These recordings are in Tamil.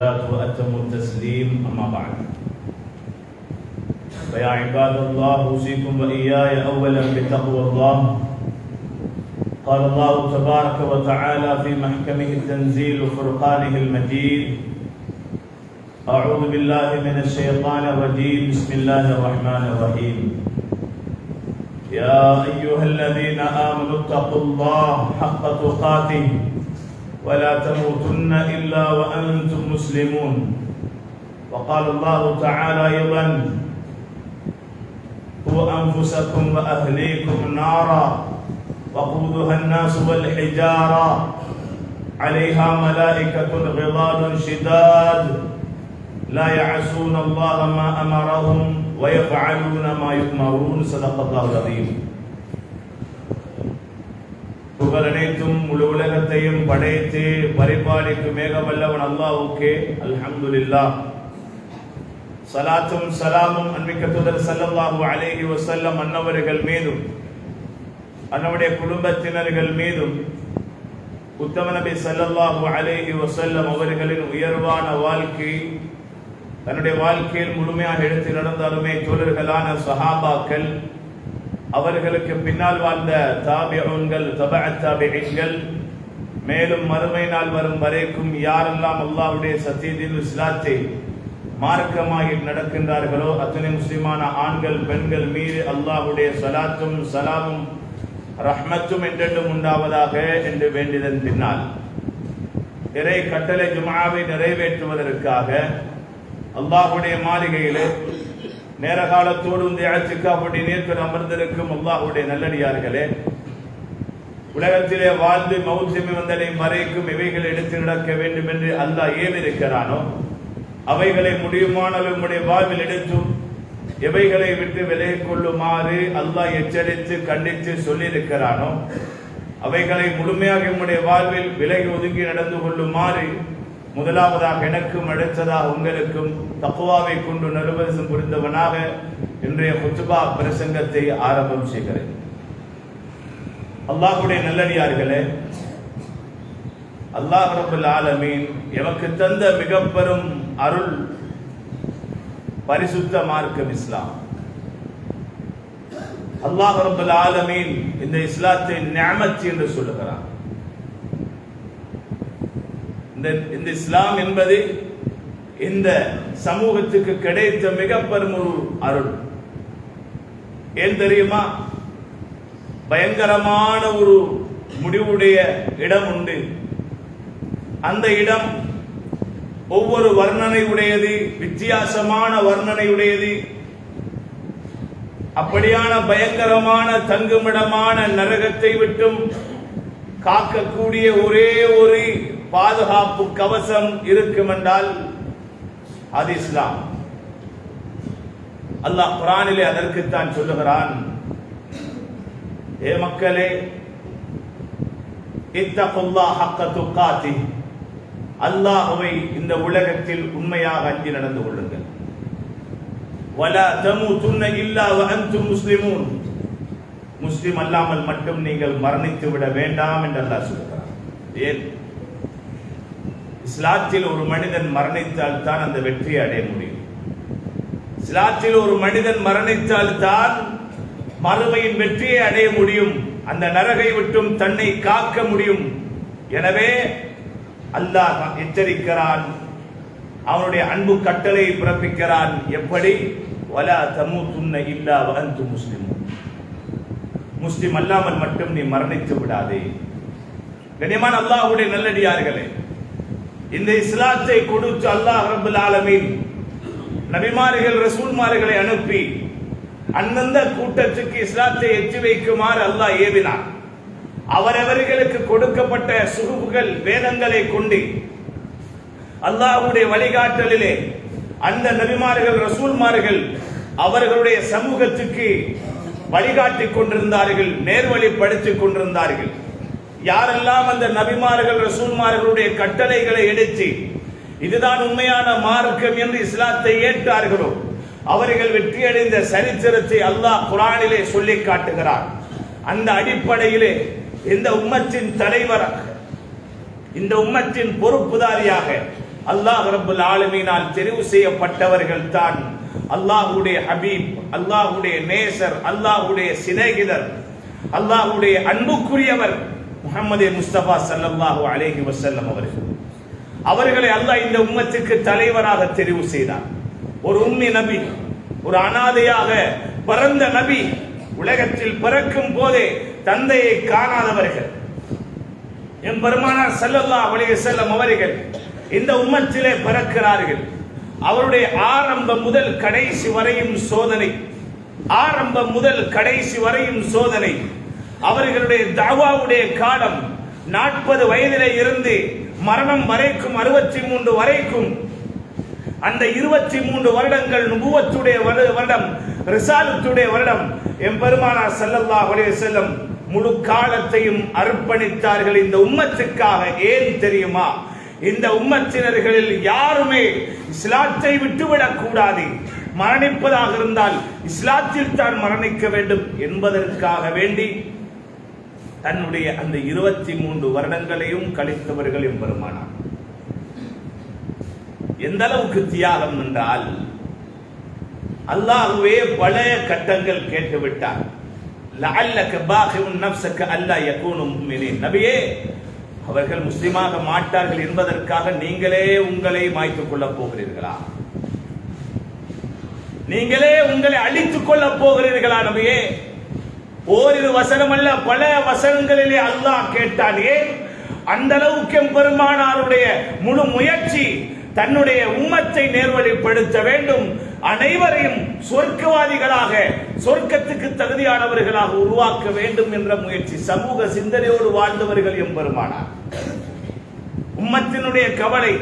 وأتم التسليم أما بعد فيا عباد الله أوصيكم وإياي أولا بتقوى الله. قال الله تبارك وتعالى في محكمه التنزيل وفرقانه المجيد: أعوذ بالله من الشيطان الرجيم. بسم الله الرحمن الرحيم. يا أيها الذين آمنوا اتقوا الله حق تقاته ولا تموتن إلا وأنتم مسلمون. وقال الله تعالى أيضا: قوا أنفسكم وأهليكم نارا وقودها الناس والحجارة عليها ملائكة غلاظ شداد لا يعصون الله ما أمرهم ويفعلون ما يؤمرون. صدق الله العظيم. புகழனைத்தும் முழு உலகத்தையும் படைத்து பரிபாலிக்கும் மேகவல்லவன் அல்லாஹ்வுக்கே அல்ஹம்துலில்லாஹ். ஸலாத்தும் ஸலாமும் அன்பிக்க தூதர் ஸல்லல்லாஹு அலைஹி வஸல்லம் அன்னவர்கள் மீதும் அன்னவருடைய குடும்பத்தினர்கள் மீதும் உத்தம நபி ஸல்லல்லாஹு அலைஹி வஸல்லம் அவர்களின் உயர்வான வாழ்க்கை தன்னுடைய வாழ்க்கையில் முழுமையாக எடுத்து நடந்தாலுமே தோழர்களான சஹாபாக்கள், அவர்களுக்கு பின்னால் வாழ்ந்த தாபிஊன்கள், தபஅத் தாபிஈன்கள், மேலும் மறுமை நாள் வரும் வரைக்கும் யாரெல்லாம் அல்லாஹ்வுடைய சத்தியத்தின் இஸ்லாத்தை மார்க்கமாகி நடக்கின்றார்களோ அத்தனை முஸ்லிமான ஆண்கள் பெண்கள் மீது அல்லாஹ்வுடைய ஸலாத்தும் ஸலாமும் ரஹ்மத்தும் என்றென்றும் உண்டாவதாக என்று வேண்டியதன் பின்னால் இறை கட்டளை ஜும்ஆவை நிறைவேற்றுவதற்காக அல்லாஹ்வுடைய மாளிகையிலே நேர காலத்தோடு இந்த இஅ்திகாஃபுடைய நேரத்தில் அமர்ந்திருக்கும் அல்லாஹ்வுடைய நல்லடியார்களே, உலகத்திலே வாழ்ந்து மௌத்திமை வந்தடையும் வரைக்கும் இவைகளை எடுத்து நடக்க வேண்டும் என்று அல்லாஹ் ஏவிருக்கிறானோ அவைகளை முடியுமானவர்கள் உங்களுடைய வாழ்வில் எடுத்தும் எவைகளை விட்டு விலகிக் கொள்ளுமாறு அல்லாஹ் எச்சரித்து கண்டித்து சொல்லியிருக்கிறானோ அவைகளை முழுமையாக உங்களுடைய வாழ்வில் விலகி ஒதுங்கி நடந்து கொள்ளுமாறு முதலாவதாக எனக்கும் அடுத்ததாக உங்களுக்கும் தக்வாவை கொண்டு நறுவரசம் புரிந்தவனாக இன்றைய குத்பா பிரசங்கத்தை ஆரம்பம் செய்கிறேன். அல்லாஹ்வுடைய நல்லடியார்களே, அல்லாஹ் ரப்பல் ஆலமீன் எமக்கு தந்த மிக பெரும் அருள் பரிசுத்த மார்க்கம் இஸ்லாம். அல்லாஹ் ரப்பல் ஆலமீன் இந்த இஸ்லாத்தை நிஅமத் என்று சொல்லுகிறார். இந்த இஸ்லாம் என்பது இந்த சமூகத்துக்கு கிடைத்த மிக பெரும் ஒரு அருள். ஏன் தெரியுமா? பயங்கரமான ஒரு முடிவுடைய இடம் உண்டு. அந்த இடம் ஒவ்வொரு வர்ணனை உடையது, வித்தியாசமான வர்ணனை உடையது. அப்படியான பயங்கரமான தங்குமிடமான நரகத்தை விட்டும் காக்கக்கூடிய ஒரே ஒரு பாதுகாப்பு கவசம் இருக்கும் என்றால் அது இஸ்லாம். அல்லாஹ் குர்ஆனிலே அதற்குத்தான் சொல்லுகிறான்: ஏ மக்களே, இத்தகுல்லாஹ் ஹக்க துகாத்தி, அல்லாஹ்வை இந்த உலகத்தில் உண்மையாக அஞ்சி நடந்து கொள்ளுங்கள். வலா தமூதுன்ன இல்லா வஅன்தும் முஸ்லிமூன், முஸ்லிம் அல்லாமல் மட்டும் நீங்கள் மரணித்து விட வேண்டாம் என்று அல்லாஹ் சொல்கிறார். ஏன்? இஸ்லாத்தில் ஒரு மனிதன் மரணித்தால் தான் அந்த வெற்றியை அடைய முடியும். இஸ்லாத்தில் ஒரு மனிதன் மரணித்தால் தான் மறுமையின் வெற்றியை அடைய முடியும், அந்த நரகை விட்டும் தன்னை காக்க முடியும். எனவே அல்லாஹ் எச்சரிக்கிறான், அவனுடைய அன்பு கட்டளை பிறப்பிக்கிறான். எப்படி? வலா தமூதுன்ன இல்லா வஅன்தும் முஸ்லிமூன், முஸ்லிம் அல்லாமல் மட்டும் நீ மரணித்து விடாதே. கண்ணியமான அல்லாஹ்வுடைய நல்லடியார்களே, இந்த இஸ்லாத்தை கொடுத்து அல்லாஹ் ரப்பல் ஆலமீன் நபிமார்கள் ரசூல்மார்களை அனுப்பி அந்தந்த கூட்டத்துக்கு இஸ்லாத்தை எத்தி வைக்குமாறு அல்லாஹ் ஏவினார். அவரவர்களுக்கு கொடுக்கப்பட்ட சுகுப்புகள் வேதங்களை கொண்டு அல்லாஹ்வுடைய வழிகாட்டலிலே அந்த நபிமார்கள் ரசூல்மார்கள் அவர்களுடைய சமூகத்துக்கு வழிகாட்டிக் கொண்டிருந்தார்கள், நேர்வழிப்படுத்திக் கொண்டிருந்தார்கள். யாரெல்லாம் அந்த நபிமார்கள் ரசூல்மார்களுடைய கட்டளைகளை எடுத்து இதுதான் உண்மையான மார்க்கம் என்று இஸ்லாத்தை ஏற்றார்களோ அவர்கள் வெற்றியடைந்த சரித்திரத்தை அல்லாஹ் குர்ஆனிலே சொல்லி காட்டுகிறார். அந்த அடிப்படையிலே இந்த உம்மத்தின் தலைவராக, இந்த உம்மத்தின் பொறுப்புதாரியாக அல்லாஹ் ரப்பல் ஆலமீனால் தெரிவு செய்யப்பட்டவர்கள் தான் அல்லாஹ்வுடைய ஹபீப், அல்லாஹ்வுடைய நேசர், அல்லாஹ்வுடைய சிநேகிதர், அல்லாஹ்வுடைய அன்புக்குரியவர் முஹம்மது முஸ்தபா ஸல்லல்லாஹு அலைஹி வஸல்லம் அவர்களை அல்லாஹ் இந்த உம்மத்துக்கு தலைவராக தெரிவு செய்தார். ஒரு உம்மி நபி, ஒரு அனாதையாக பிறந்த நபி, உலகத்தில் பிறக்கும் போதே தந்தையை காணாதவர்கள் எம்பெருமானார் ஸல்லல்லாஹு அலைஹி வஸல்லம் அவர்கள் இந்த உம்மத்திலே பிறக்கிறார்கள். அவருடைய ஆரம்பம் முதல் கடைசி வரையும் சோதனை, ஆரம்பம் முதல் கடைசி வரையும் சோதனை. அவர்களுடைய தஅவாவுடைய காலம் 40 வயதிலே இருந்து மரணம் வரைக்கும் 63 வரைக்கும். அந்த 23 வருடங்கள் நுபுவத்துடைய வருடம், ரிசாலத்துடைய வருடம். எம்பெருமானார் ஸல்லல்லாஹு அலைஹி வஸல்லம் முழு காலத்தையும் அர்ப்பணித்தார்கள் இந்த உம்மத்துக்காக. ஏன் தெரியுமா? இந்த உம்மத்தினர்களில் யாருமே இஸ்லாத்தை விட்டுவிடக் கூடாது, மரணிப்பதாக இருந்தால் இஸ்லாத்தில் தான் மரணிக்க வேண்டும் என்பதற்காக வேண்டி தன்னுடைய அந்த 23 வருடங்களையும் கழித்தவர்கள் எம்பெருமானார். எந்த அளவுக்கு தியாகம் என்றால், அல்லாஹ்வே பழைய கட்டங்கள் கேட்டுவிட்டார். லஅல்லக பாகிஉன் நஃப்ஸக அல்லா யகூனு முஃமினீன். நபியே, அவர்கள் முஸ்லிமாக மாட்டார்கள் என்பதற்காக நீங்களே உங்களை மாய்த்துக் கொள்ளப் போகிறீர்களா? நீங்களே உங்களை அழித்துக் கொள்ளப் போகிறீர்களா? நபியே, ஓரிரு வசனம் அல்ல, பல வசனங்களிலே அல்லாஹ் கேட்டான். ஏன்? அந்த அளவுக்கு பெருமானாருடைய முழு முயற்சி தன்னுடைய உம்மத்தை நேர்வழிப்படுத்த வேண்டும், அனைவரையும் சொர்க்கவாதிகளாக, சொர்க்கத்துக்கு தகுதியானவர்களாக உருவாக்க வேண்டும் என்ற முயற்சி, சமூக சிந்தனையோடு வாழ்ந்தவர்கள் எம்பெருமானார். உம்மத்தினுடைய கவலை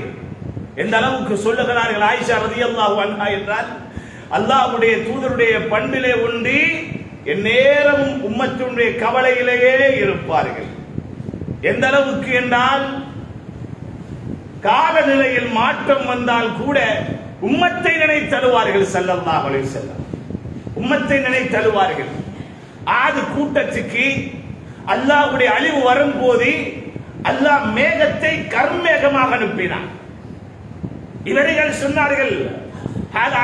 எந்த அளவுக்கு சொல்லுகிறார்கள் ஆயிஷா ரலியல்லாஹு அன்ஹா என்றால், அல்லாஹ்வுடைய தூதருடைய பண்பிலே ஒன்றி எந்நேரமும் உம்மத்தினுடைய கவலையிலேயே இருப்பார்கள். எந்த அளவுக்கு என்றால், காலநிலையில் மாற்றம் வந்தால் கூட உம்மத்தை நினைத்தழுவார்கள் ஸல்லல்லாஹு அலைஹி வஸல்லம். உம்மத்தை நினைத்தழுவார்கள். ஆது கூட்டத்துக்கு அல்லாஹ்வுடைய அழிவு வரும்போது அல்லாஹ் மேகத்தை கர்மேகமாக அனுப்பினான். இவர்கள் சொன்னார்கள்,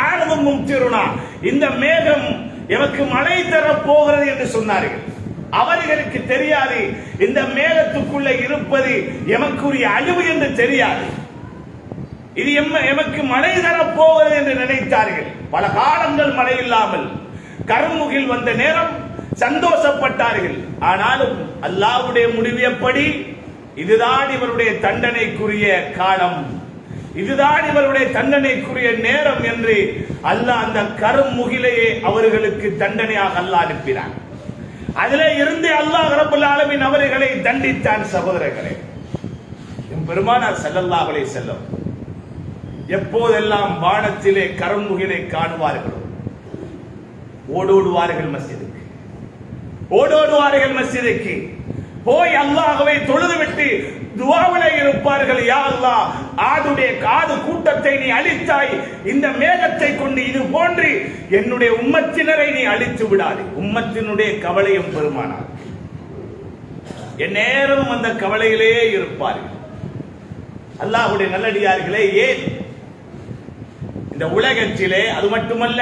ஆனதும் மும்திருனா, இந்த மேகம் எமக்கு மழை தரப் போகிறது என்று சொன்னார்கள். அவர்களுக்கு தெரியாது இந்த மேகத்துக்குள்ள இருப்பது எமக்குரிய அழிவு என்று தெரியாது. இது எமக்கு மழை தரப் போகிறது என்று நினைத்தார்கள். பல காலங்கள் மழை இல்லாமல் கருமுகில் வந்த நேரம் சந்தோஷப்பட்டார்கள். ஆனாலும் அல்லாஹ்வுடைய முடிவியப்படி இதுதான் இவருடைய தண்டனைக்குரிய காலம், இதுதான் இவருடைய தண்டனைக்குரிய நேரம் என்று அல்லாஹ் அந்த கருமுகிலையே அவர்களுக்கு தண்டனையாக அல்லாஹ் அனுப்பினார். அதிலே இருந்து அல்லாஹ் ரப்பல் ஆலமீன் அவர்களை தண்டித்தான். சகோதரர்களே, பெருமானார் ஸல்லல்லாஹு அலைஹி வஸல்லம் எப்போதெல்லாம் வானத்திலே கருமுகிலை காணுவார்களோ ஓடோடுவார்கள் மஸ்ஜிதுக்கு, ஓடோடுவார்கள் மஸ்ஜிதுக்கு போய் அல்லாஹ்வை தொழுதுவிட்டு துஆவிலே இருப்பார்கள். யா அல்லாஹ், ஆதுடைய காது கூட்டத்தை நீ அழித்தாய், இந்த மேகத்தை கொண்டு இது போன்று என்னுடைய உம்மத்தினரை நீ அழித்து விடாதே. உம்மத்தினுடைய கவலையும் பெருமானார் எந்நேரமும் அந்த கவலையிலேயே இருப்பார்கள். அல்லாஹ்வுடைய நல்லடியார்களே, ஏன் இந்த உலகத்திலே அது மட்டுமல்ல,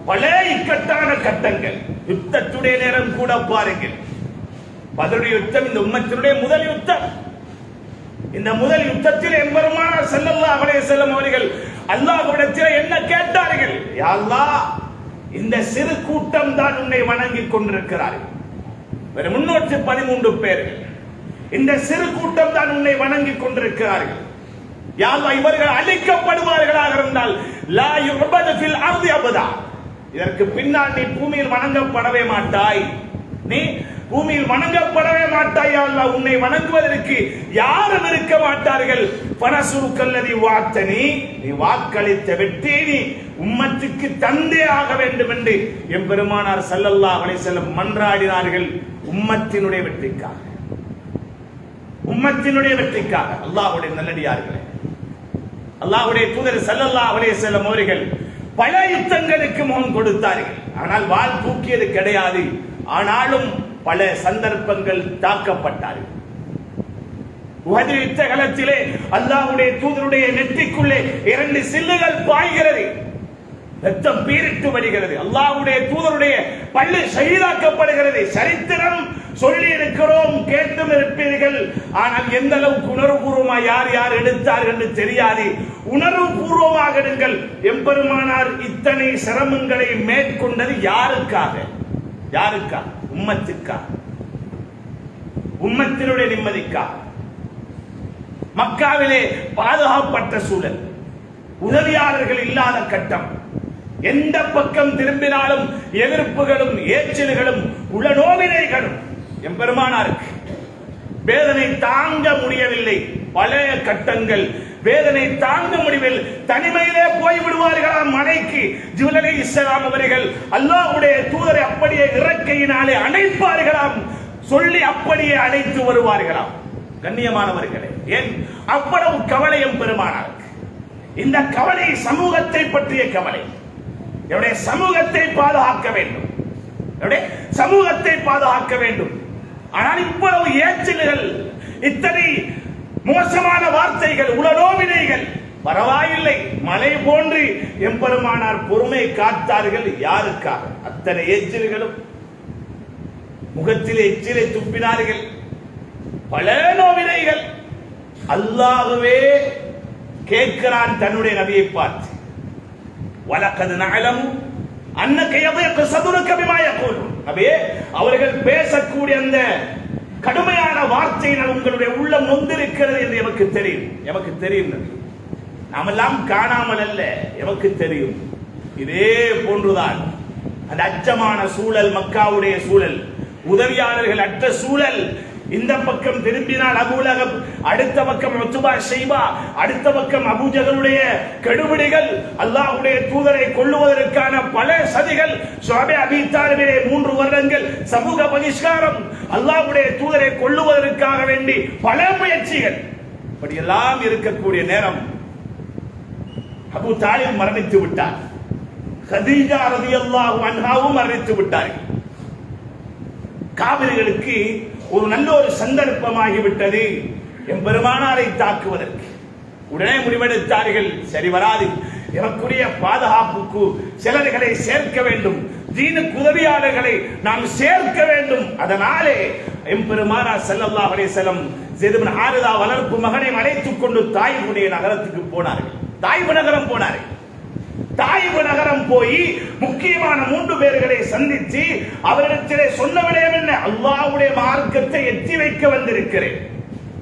பல இக்கட்டான கட்டங்கள், யுத்தத்துடைய நேரம் கூட பாருங்கள். பத்ருடைய யுத்தம் இந்த உம்மத்தினுடைய முதல் யுத்தம். இந்த முதல் யுத்தத்தில் எம்பெருமானார் ஸல்லல்லாஹு அலைஹி வஸல்லம் அவர்கள் அல்லாஹ்விடத்தில் என்ன கேட்டார்கள்? யா அல்லாஹ், இந்த சிறு கூட்டம் தான் உன்னை வணங்கிக் கொண்டிருக்கிறார்கள். 313 பேர்கள். இந்த சிறு கூட்டம் தான் உன்னை வணங்கிக் கொண்டிருக்கிறார்கள். யா அல்லாஹ், இவர்கள் அழிக்கப்படுவார்களாக இருந்தால் லா யுபது ஃபில் அர்தி அபதா, இதற்கு பின்னால் நீ பூமியில் வணங்கப்படவே மாட்டாய், நீ பூமியில் வணங்கப்படவே மாட்டாய். யா அல்லாஹ், உன்னை வணங்குவதற்கு யாரும் இருக்க மாட்டார்கள். பனசுருக்கல்லதி வாத்தனி, நீ வாக்களித்த வெற்றி நீ உம்மத்துக்கு தந்தே ஆக வேண்டும் என்று எம்பெருமானார் ஸல்லல்லாஹு அலைஹி வஸல்லம் மன்றாடினார்கள். உம்மத்தினுடைய வெற்றிக்காக, உம்மத்தினுடைய வெற்றிக்காக. அல்லாஹ்வுடைய நல்லடியார்களே, அல்லாஹ்வுடைய தூதர் ஸல்லல்லாஹு அலைஹி வஸல்லம் அவர்கள் பல யுத்தங்களுக்கு முகம் கொடுத்தார்கள். ஆனால் வாள் தூக்கியது கிடையாது. ஆனாலும் பல சந்தர்ப்பங்கள் தாக்கப்பட்டார்கள். உஹது யுத்த களத்திலே அல்லாஹ்வுடைய தூதருடைய நெற்றிக்குள்ளே 2 சில்லுகள் பாய்கிறது, ரத்தம் பீரிட்டு வருகிறது. அல்லாஹ்வுடைய தூதருடைய பல்லு ஷஹீதாக்கப்படுகிறது. சரித்திரம் சொல்லி இருக்கிறோம், கேட்டும் இருப்பீர்கள். ஆனால் எந்த அளவுக்கு உணர்வுபூர்வமாக யார் யார் எடுத்தார்கள் என்று தெரியாது. உணர்வுபூர்வமாக எடுங்கள். எம்பெருமானார் இத்தனை சிரமங்களை மேற்கொண்டது யாருக்காக? யாருக்காக? உம்மத்திற்காக, உம்மத்தினுடைய நிம்மதிக்காக. மக்காவிலே பாதுகாப்பட்ட சூழல், உதவியாளர்கள் இல்லாத கட்டம், எந்த பக்கம் திரும்பினாலும் எதிர்ப்புகளும் ஏச்சல்களும் உளநோவினைகளும். எம்பெருமானாருக்கு வேதனை தாங்க முடியவில்லை. பழைய கட்டங்கள் வேதனை தாங்க முடிவில் தனிமையிலே போய் விடுவார்களாம் மலைக்கு. ஜிப்ரீல் அலைஹிஸ்ஸலாம் அவர்கள் அல்லாஹ்வுடைய தூதரை அப்படியே இறக்கையினாலே அணைப்பார்களாம், சொல்லி அப்படியே அழைத்து வருவார்களாம். கண்ணியமானவர்களே, ஏன் அவ்வளவு கவலை எம்பெருமானாருக்கு? இந்த கவலை சமூகத்தை பற்றிய கவலை. என்னுடைய சமூகத்தை பாதுகாக்க வேண்டும், என்னுடைய சமூகத்தை பாதுகாக்க வேண்டும். ஆனால் இவ்வளவு ஏச்சல்கள், இத்தனை மோசமான வார்த்தைகள், உளநோவினைகள், பரவாயில்லை, மலை போன்று எம்பெருமானார் பொறுமை காத்தார்கள். யாருக்காக? அத்தனை ஏச்சல்களும். முகத்திலே எச்சிலை துப்பினார்கள், பல நோவினைகள். அல்லாஹ்வே கேட்கிறான் தன்னுடைய நபியை பார்த்து, வலக்கது நஅலம் அன்னக யதீகு ஸதுருக பிமா யகூலுன். நபியே, அவர்கள் பேசக்கூடிய அந்த கடுமையான வார்த்தையினால் உங்களுடைய உள்ளம் நொந்திருக்கிறது என்று எமக்கு தெரியும். எமக்கு தெரியும் நபி, நாமெல்லாம் காணாமல் அல்ல, எமக்கு தெரியும். இதே போன்றுதான் அந்த அச்சமான சூழல், மக்காவுடைய சூழல், உதவியாளர்கள் அற்ற சூழல். இந்த பக்கம் திரும்பினால் அபூ லஹப், அடுத்த பக்கம் உத்பா ஷைபா, அடுத்த பக்கம் அபூ ஜஹலுடைய கெடுபிடிகள், அல்லாஹ்வுடைய தூதரை கொல்லுவதற்கான பல சதிகள், ஷுஐப் அபீ தாலிபிலே 3 வருடங்கள் சமூக பகிஷ்காரம், அல்லாஹ்வுடைய தூதரை கொல்லுவதற்காக வேண்டி பல முயற்சிகள். இப்படியெல்லாம் இருக்கக்கூடிய நேரம் அபூ தாலிப் மரணித்து விட்டார். கதீஜா ரலியல்லாஹு அன்ஹாவும் மரணித்து விட்டார்கள். காபிர்களுக்கு ஒரு நல்ல ஒரு சந்தர்ப்பமாகிவிட்டது எம்பெருமானாரை தாக்குவதற்கு. உடனே முடிவெடுத்தார்கள், சரி வராது, எமக்குரிய பாதுகாப்புக்கு சிலர்களை சேர்க்க வேண்டும், தீனுக்கு உதவியாளர்களை நாம் சேர்க்க வேண்டும். அதனாலே எம்பெருமானார் ஸல்லல்லாஹு அலைஹி வஸல்லம் ஸைத் இப்னு ஹாரிஸா வளர்ப்பு மகனை அழைத்துக் கொண்டு தாயிஃபுடைய நகரத்துக்கு போனார்கள். தாயிஃப் நகரம் போனார்கள். தாயிஃப் நகரம் போய் முக்கியமான 3 பேர்களை சந்தித்து அவரிடத்திலே சொன்ன விடயம் என்ன? அல்லாஹ்வுடைய மார்க்கத்தை எத்தி வைக்க வந்திருக்கிறேன்,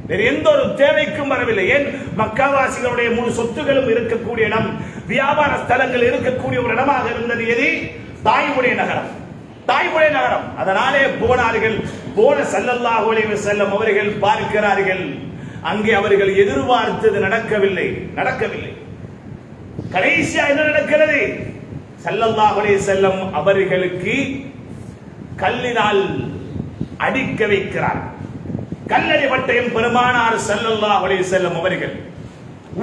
வேறு எந்த ஒரு தேவைக்கும் வரவில்லை. ஏன்? மக்காவாசிகளுடைய முழு சொத்துகளும் இருக்கக்கூடிய இடம், வியாபார ஸ்தலங்கள் இருக்கக்கூடிய ஒரு இடமாக இருந்தது எது? தாயிஃபுடைய நகரம், தாயிஃபுடைய நகரம். அதனாலே போனார்கள். போன ஸல்லல்லாஹு அலைஹி வஸல்லம் அவர்கள் பார்க்கிறார்கள், அங்கே அவர்கள் எதிர்பார்த்தது நடக்கவில்லை. கடைசியா என்ன நடக்கிறது? ஸல்லல்லாஹு அலைஹி வஸல்லம் அவர்களுக்கு கல்லினால் அடிக்க வைக்கிறார். கல்லடி பட்டயம் பெருமானார் ஸல்லல்லாஹு அலைஹி வஸல்லம் அவர்கள்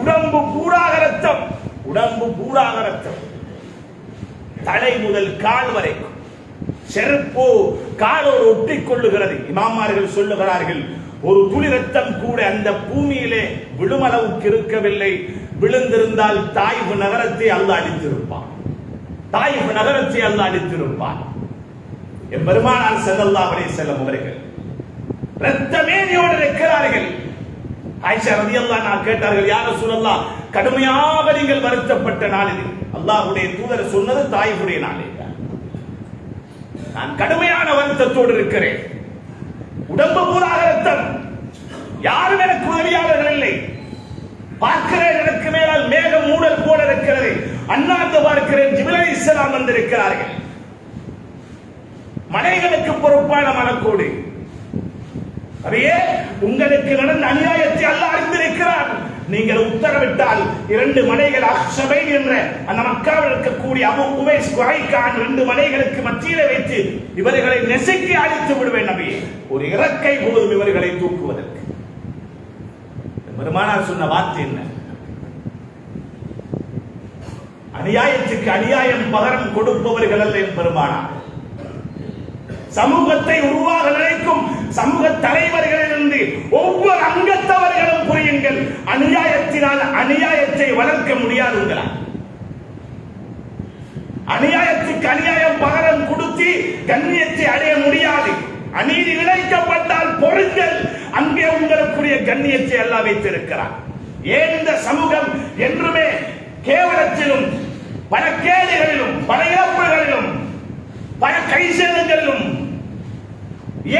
உடம்பு பூராக ரத்தம், உடம்பு பூராக ரத்தம், தலை முதல் கால் வரைக்கும். செருப்பு காலோடு ஒட்டிக் கொள்ளுகிறது. இமாமார்கள் சொல்லுகிறார்கள், ஒரு துளி ரத்தம் கூட அந்த பூமியிலே விழுமளவுக்கு இருக்கவில்லை. விழுந்திருந்தால் தாயிஃப் நகரத்தை அல்லாஹ் அழித்திருப்பான், தாயிஃப் நகரத்தை அல்லாஹ் அழித்திருப்பான். எம்பெருமானார் ஸல்லல்லாஹு அலைஹி வஸல்லம் அவர்கள் இரத்தமேனியோடு இருக்கிறார்கள். ஆயிஷா ரலியல்லாஹு அன்ஹா கேட்டார்கள், யா ரசூலல்லாஹ், கடுமையாக நீங்கள் வருத்தப்பட்ட நாள் இது. அல்லாஹ்வுடைய தூதர் சொன்னது தாயிஃபுடைய நாளே, நான் கடுமையான வருத்தத்தோடு இருக்கிறேன், உடம்பு பூராக ரத்தம், யாரும் எனக்கு உதவியாளர்கள் இல்லை. பார்க்கிறேன், எனக்கு மேலால் மேகம் மூடல் போல இருக்கிறது. அண்ணாந்து பார்க்கிறேன், ஜிப்ரீல் அலைஹிஸ்ஸலாம் வந்திருக்கிறார்கள். மலைகளுக்கு பொறுப்பான மலக்கோடு. அவையே, உங்களுக்கு நடந்த அநியாயத்தை அல்லாஹ் அறிந்திருக்கிறார். நீங்கள் உத்தரவிட்டால் 2 மலைகள் அக்ஷபை என்ற அந்த மக்காவில் இருக்கக்கூடிய அபு உவைஸ் குரைகான் 2 மலைகளுக்கு மத்தியிலே வைத்து இவர்களை நெசுக்கி அழித்து விடுவேன் நபியே. ஒரு இறக்கை போதும் இவர்களை தூக்குவதற்கு. பெருமானார் சொன்ன வார்த்தை என்ன? அநியாயத்துக்கு அநியாயம் பகரம் கொடுப்பவர்கள் அல்ல என் பெருமானார். சமூகத்தை உருவாக நினைக்கும் சமூக தலைவர்களிலிருந்து ஒவ்வொரு அங்கத்தவர்களும் புரியுங்கள். அநியாயத்தினால் அநியாயத்தை வளர்க்க முடியாது. உங்களால் அநியாயத்துக்கு அநியாயம் பகரம் கொடுத்து கண்ணியத்தை அடைய முடியாது. அநீதி இழைக்கப்பட்டால் பொருங்கள், அங்கே உங்களுக்குரிய கண்ணியத்தை எல்லாம் வைத்திருக்கிறார். ஏன் இந்த சமூகம் என்றுமே கேவலத்திலும் பல கேடுகளிலும் பல இழப்புகளிலும் பல கைசேதங்களிலும்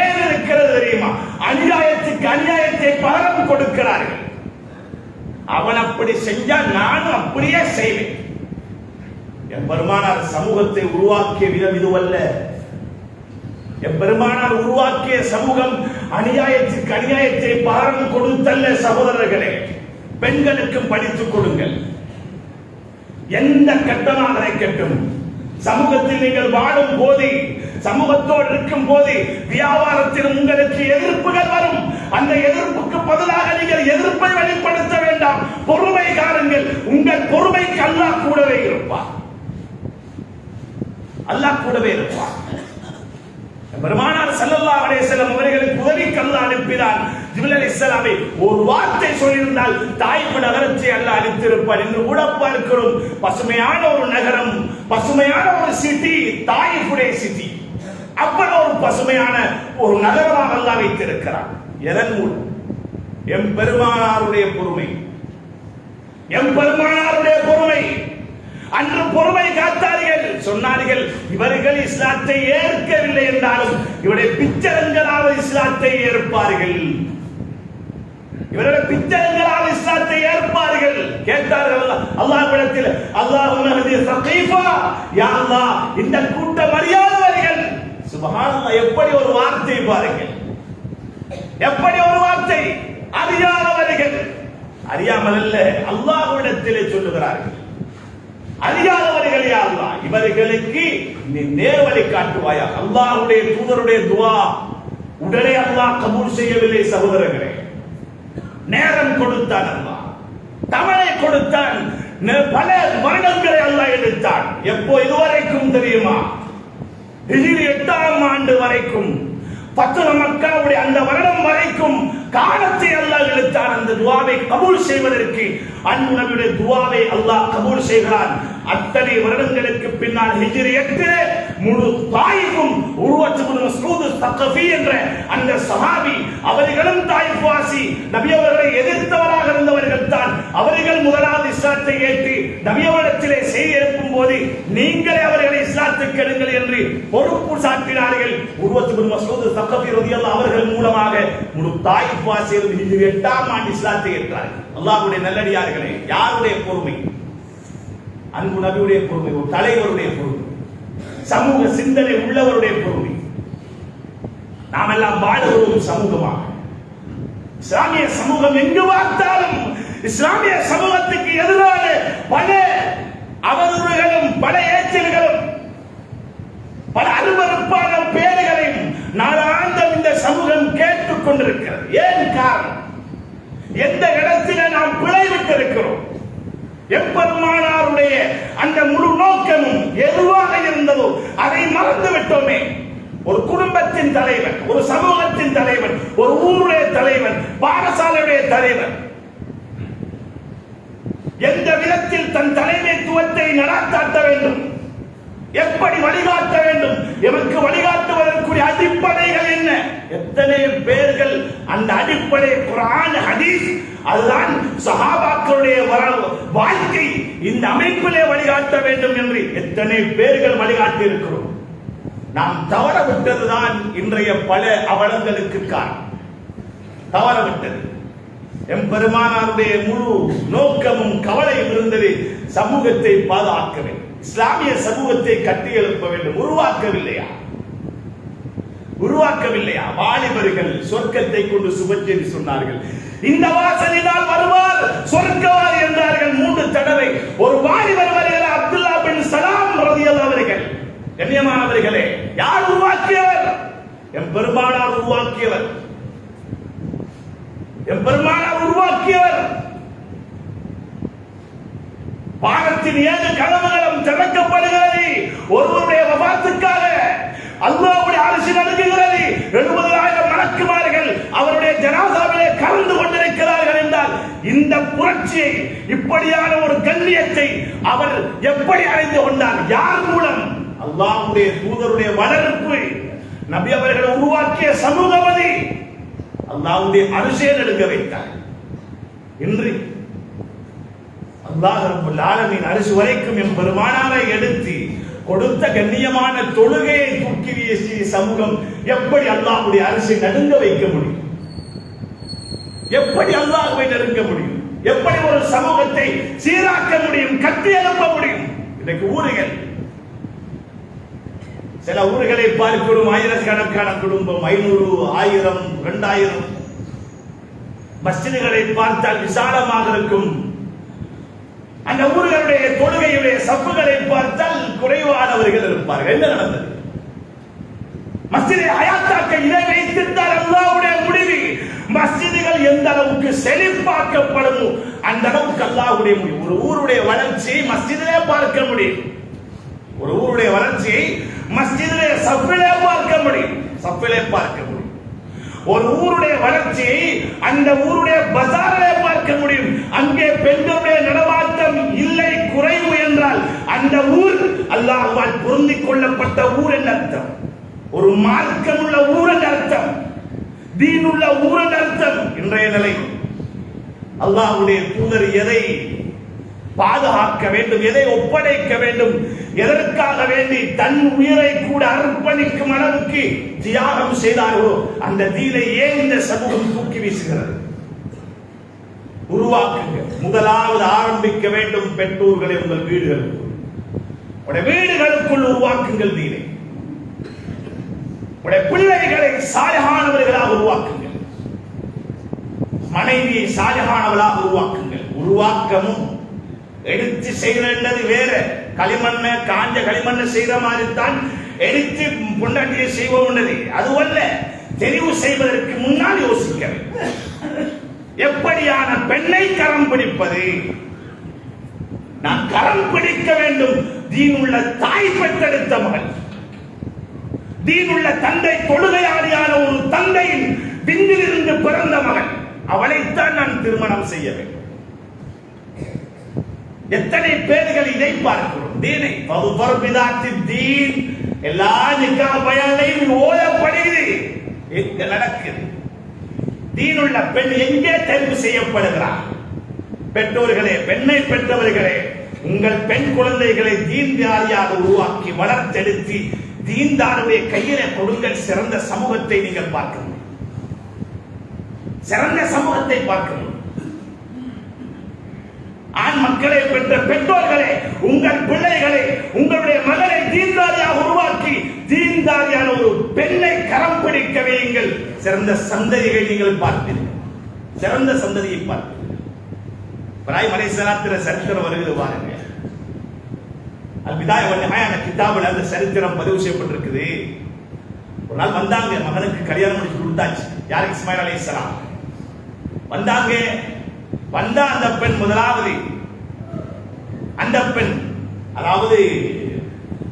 ஏன் இருக்கிறது தெரியுமா? அநியாயத்துக்கு அநியாயத்தை பகரம் கொடுக்கிறார்கள். அவன் அப்படி செஞ்சால் நானும் அப்படியே செய்வேன். என் பெருமானார் சமூகத்தை உருவாக்கிய விதம் இதுவல்ல. என் பெருமானார் உருவாக்கிய சமூகம் அநியாயத்துக்கு அநியாயத்தை பகரம் கொடுத்தல்ல. சகோதரர்களே, பெண்களுக்கும் படித்துக் கொடுங்கள். எந்த கட்டமாக இருக்கட்டும், சமூகத்தில் நீங்கள் வாழும் போது, சமூகத்தோடு இருக்கும் போது வியாபாரத்தில் உங்களுக்கு எதிர்ப்புகள் வரும். அந்த எதிர்ப்புக்கு பதிலாக நீங்கள் எதிர்ப்பை வெளிப்படுத்த வேண்டாம், பொறுமை காருங்கள். உங்கள் பொறுமைக்கு அல்லாஹ் கூடவே இருப்பார். அல்லாஹ் கூடவே இருப்பார். பெருமானார் ஸல்லல்லாஹு அலைஹி வஸல்லம் அவர்களுக்கு உதவிக்கு அல்லாஹ் அனுப்பினார். ஜிப்ரீல் அலைஹிஸ்ஸலாமை ஒரு வார்த்தை சொல்லியிருந்தால் தாய்ப்பு நகரத்தை அல்லாஹ் அளித்திருப்பார் என்று கூட பார்க்கிறோம். பசுமையான ஒரு நகரம், பசுமையான ஒரு சிட்டி, தாயிஃபுடைய சிட்டி. அவ்வளவு ஒரு பசுமையான ஒரு நகரமாக அல்லாஹ் வைத்திருக்கிறார். எதன் மூலம்? எம் பெருமானாருடைய பொறுமை, எம் பெருமானாருடைய பொறுமை. அன்று பொறுமை காத்தார்கள். சொன்னார்கள், இவர்கள் இஸ்லாத்தை ஏற்கவில்லை என்றாலும் இவருடைய பிச்சரங்களாவது இஸ்லாத்தை ஏற்பார்கள், இவருடைய பிச்சரங்களாவது இஸ்லாத்தை ஏற்பார்கள். கேட்டார்கள் அல்லாஹ்விடத்தில், அல்லாஹும்ம ஹதி ஸகீஃபா, யா அல்லாஹ் இந்த கூட்டம் அறியாதவர்கள். சுப்ஹானல்லாஹ், எப்படி ஒரு வார்த்தை பாருங்கள், எப்படி ஒரு வார்த்தை. அறியாதவர்கள், அறியாமல் அல்ல, அல்லாஹ்விடத்திலே சொல்லுகிறார்கள். அறியாதவர்கள் யா அல்லாஹ், இவர்களுக்கு நீ நேர்வழி காட்டுவாயா. அல்லாஹ்வுடைய தூதருடைய துஆ உடனே அல்லாஹ் கபூல் செய்யவில்லை. சகோதரர்களே, நேரம் கொடுத்தான் அல்லாஹ், தவணை கொடுத்தான், பல வருடங்களை அல்லாஹ் எடுத்தான். எப்போ? இதுவரைக்கும் தெரியுமா? ஹிஜ்ரி 8ஆம் ஆண்டு வரைக்கும், பத்ரு மக்காவுடைய அந்த வருடம் வரைக்கும் காலத்தை அல்லாஹ் எடுத்தான். அந்த துஆவை கபூல் செய்வதற்கு அன்பு நபியுடைய துஆவை அல்லாஹ் கபூல் செய்கிறான். அத்தனை வருடங்களுக்கு பின்னால் ஹிஜ்ரி 8 முழு தாயிஃபும் உர்வத் இப்னு மஸ்ஊத் ஸகஃபி என்ற அந்த சஹாபி, அவர்களும் தாயிஃப் வாசி, நபி அவர்களை எதிர்த்தவராக இருந்தவர்கள் தான். அவர்கள் முதலாவது இஸ்லாத்தை ஏற்று நபி அவர்களிடத்திலே செய்தி எழுப்பும் போது, நீங்களே அவர்களை இஸ்லாத்துக்கு எடுங்கள் என்று பொறுப்பு சாட்டினார்கள். உர்வத் இப்னு மஸ்ஊத் ஸகஃபி ரலியல்லாஹு அவர்கள் மூலமாக முழு தாயிஃப் வாசிகள் ஹிஜ்ரி 8ஆம் ஆண்டு இஸ்லாத்தை ஏற்றார்கள். அல்லாஹ்வுடைய நல்லடியார்களே, யாருடைய பொறுமை? அன்பு நபியுடைய பொறுமை, ஒரு தலைவருடைய பொறுமை, சமூக சிந்தனை உள்ளவருடைய பொறுமை. நாம் எல்லாம் வாழுகிறோம் சமூகமாக. இஸ்லாமிய சமூகம் எங்கு பார்த்தாலும் இஸ்லாமிய சமூகத்துக்கு எதிரான பல அவதூறுகளும் பல ஏச்சல்களும் பல அருவருப்பான பேர்களையும் நாளாந்தம் இந்த சமூகம் கேட்டுக் கொண்டிருக்கிறது. ஏன் காரணம்? எந்த இடத்திலே நாம் பிழை விட்டிருக்கிறோம்? எப்பெருமானாருடைய அந்த முழு நோக்கமும் எதுவாக இருந்ததோ அதை மறந்து விட்டோமே. ஒரு குடும்பத்தின் தலைவன், ஒரு சமூகத்தின் தலைவன், ஒரு ஊருடைய தலைவன், பாடசாலையுடைய தலைவன் எந்த விதத்தில் தன் தலைமைத்துவத்தை நடாத்த வேண்டும், எப்படி வழிகாட்ட வேண்டும், எமக்கு வழிகாட்டுவதற்குரிய அடிப்படைகள் என்ன? எத்தனை பேர்கள் அந்த அடிப்படை குர்ஆன் ஹதீஸ், அதுதான் சஹாபாக்களுடைய வாழ்க்கை, இந்த அமைப்பிலே வழிகாட்ட வேண்டும் என்று எத்தனை பேர்கள் வழிகாட்டி இருக்கிறோம். நாம் தவற விட்டதுதான் இன்றைய பல அவலங்களுக்கு காரணம். தவற விட்டது. எம் பெருமானாருடைய முழு நோக்கமும் கவலையும் இருந்தது சமூகத்தை பாதுகாக்க வேண்டும், இஸ்லாமிய சமூகத்தை கட்டி எழுப்ப வேண்டும். உருவாக்கவில்லையா? உருவாக்கவில்லையா? வாலிபர்கள் சொர்க்கத்தை கொண்டு சுபச்செய்தி சொன்னார்கள். இந்த வாசலினால் வருவார் சொர்க்கவாதி என்றார்கள் 3 தடவை. ஒரு வாலிபர் வருகிறார், அப்துல்லா பின் சலாம் ரலியல்லாஹு அவர்கள். கண்ணியமானவர்களே, யார் உருவாக்கியவர்? எம் பெருமானார் உருவாக்கியவர். எம் பெருமானார் உருவாக்கியவர். வானத்தின் 7 கதவுகளும் திறக்கப்படுகிறது. ஒருவருடைய வஃபாத்துக்காக அல்லாஹ்வுடைய அரிசி நடுங்குகிறது. 70,000 மலக்கு புரட்சியை, இப்படியான ஒரு கண்ணியத்தை அவர் எப்படி அடைந்து கொண்டார்? யார் மூலம்? அல்லாஹ்வுடைய தூதருடைய வளர்ப்பு, நபி அவர்கள் உருவாக்கிய சமூகம் அது. அல்லாஹ்வுடைய அரிசியை எடுக்க வைத்தார். இன்று அல்லாஹ் ரப்பல் ஆலமீன் அரிசி வரைக்கும் என் பெருமானாரை எடுத்து கொடுத்த கண்ணியமான தொழுகையை தூக்கி வீசிய சமூகம் எப்படி அல்லாஹ்வுடைய அரிசி நடுங்க வைக்க முடியும்? எப்படி அல்லாஹ்வை நெருங்க முடியும்? எப்படி ஒரு சமூகத்தை சீராக்க முடியும்? கட்டி எழுப்ப முடியும்? இன்னைக்கு ஊர்கள், சில ஊர்களை பார்க்கிறோம், ஆயிரக்கணக்கான குடும்பம், 500, 1000, 2000. மஸ்ஜிதுகளை பார்த்தால் விசாலமாக இருக்கும். அந்த ஊர்களுடைய தொழுகையுடைய சப்புகளை பார்த்தால் குறைவானவர்கள் இருப்பார்கள். என்ன நடந்தது? மஸ்ஜிதை ஹயாத்தாக்க இதை வைத்திருந்தால் அல்லாஹ்வுடைய முடிவு. மஸ்ஜிதுகள் எந்த அளவுக்கு செழிப்பாக்கப்படும் அந்த அளவுக்கு அல்லாஹ்வுடைய முடிவு. ஒரு ஊருடைய வளர்ச்சியை மஸ்ஜிதிலே பார்க்க முடியும். ஒரு ஊருடைய வளர்ச்சியை மஸ்ஜிதிலே சஃபிலே பார்க்க முடியும். சஃபிலே பார்க்க முடியும். ஒரு ஊருடைய வளர்ச்சியை அந்த ஊருடைய பஜாரிலே பார்க்க முடியும். அங்கே பெண்களுடைய நடமாட்டம் இல்லை, குறைவு என்றால் அந்த ஊர் அல்லாஹ்வால் பொருந்திக் கொள்ளப்பட்ட ஊர் என்ற அர்த்தம். ஒரு மார்க்கம் உள்ள ஊர் என்ற அர்த்தம், தீன் உள்ள ஊர் என்ற அர்த்தம். இன்றைய நிலை அல்லாஹ்வுடைய தூதர் எதை பாதுகாக்க வேண்டும், எதை ஒப்படைக்க வேண்டும், எதற்காக வேண்டி தன் உயிரை கூட அர்ப்பணிக்கும் அளவுக்கு தியாகம் செய்தாரோ அந்த தீனை ஏன் இந்த சமூகம் தூக்கி வீசுகிறது? உருவாக்குங்க. முதலாவது ஆரம்பிக்க வேண்டும் பெற்றோர்களை உங்கள் வீடுகளுக்குள், உடைய வீடுகளுக்குள் உருவாக்குங்கள் தீனை. உடைய பிள்ளைகளை சாலிஹானவர்களாக உருவாக்குங்கள். மனைவியை சாலிஹானவளாக உருவாக்குங்கள். உருவாக்கமும் எடுத்து செய்கிறது வேற. களிமண்ண காஞ்ச களிமண்ண செய்த மாதிரி தான் எடுத்து பொண்டாட்டியை செய்வோம். அதுவல்ல, தெரிவு செய்வதற்கு முன்னால் யோசிக்க வேண்டும். எப்படியான பெண்ணை கரம் பிடிப்பது? நான் கரம் பிடிக்க வேண்டும். தீனுள்ள தாய் பெற்றெடுத்த மகள், தீனுள்ள தந்தை, தொழுகையாளியான ஒரு தந்தையின் விந்திலிருந்து பிறந்த மகள், அவளைத்தான் நான் திருமணம் செய்ய வேண்டும். எத்தனை பேர்கள் இதை பார்க்கிறோம்? தீனை தீன் எல்லா நிக்காஹ் பயான்லையும் ஓதப்படுகிறது. எங்க நடக்குது? தீனுள்ள பெண் எங்கே தெரிவு செய்யப்படுகிறார்? பெற்றோர்களே, பெண்ணை பெற்றவர்களே, உங்கள் பெண் குழந்தைகளை தீன்தாரியாக உருவாக்கி வளர்த்தெடுத்து தீன்தாருடைய கையிலே கொடுங்கள். சிறந்த சமூகத்தை நீங்கள் பார்க்க முடியும். சிறந்த சமூகத்தை பார்க்க முடியும். ஆண் மக்களை பெற்ற பெற்றோர்களே, உங்கள் பிள்ளைகளை, உங்களுடைய மகளை தீன்தாரியாக உருவாக்கி தீன்தாரியான ஒரு பெண்ணை கரம் பிடிக்க வையுங்கள். சிறந்த சந்ததியை நீங்கள் பார்ப்பீர்கள். சிறந்த சந்ததியை பார்ப்பீர்கள். இப்ராஹிம் அலைஹிஸ்ஸலாத்தின் சரித்திரம் வருகிறது பாருங்க. அல்-பிதாயா வன் நிஹாயா என்ற கிதாபில் அந்த சரித்திரம் பதிவு செய்யப்பட்டிருக்குது. ஒரு நாள் வந்தாங்க, மகனுக்கு கல்யாணம் முடிச்சு கொடுத்தாச்சு. யார்? இஸ்மாயில் அலைஹிஸ்ஸலாம் வந்தாங்க. வந்தா அந்த பெண் முதலாவது, அந்த பெண் அதாவது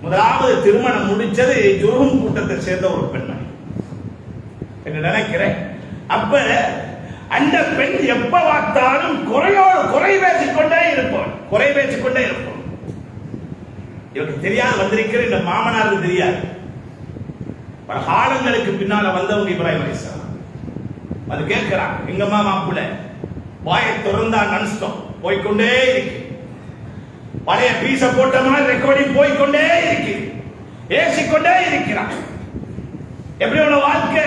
முதலாவது திருமணம் முடிச்சது ஜுர்ஹும் கூட்டத்தை சேர்ந்த ஒரு பெண்மணி என்று நினைக்கிறேன். அப்ப அந்த பெண் எப்ப பார்த்தாலும் குறை பேசிக்கொண்டே இருப்பாள். குறை பேசிக்கொண்டே இருப்பாள். இவருக்கு தெரியாது, வந்திருக்கிற இந்த மாமனாருக்கு தெரியாது. பல காலங்களுக்கு பின்னால வந்தவங்க இப்ராஹிம் அலைஹிஸ்ஸலாம். அது கேட்கிறான், எங்கம்மா மாப்பிள்ளை? வாயை திறந்தா நன்ஸ்டாப் போய்கொண்டே இருக்கு. பழைய பீச போட்ட மாதிரி ரெக்கார்டிங் போய்கொண்டே இருக்கு. ஏசிக்கொண்டே இருக்கிறான். எப்படி உள்ள வாழ்க்கை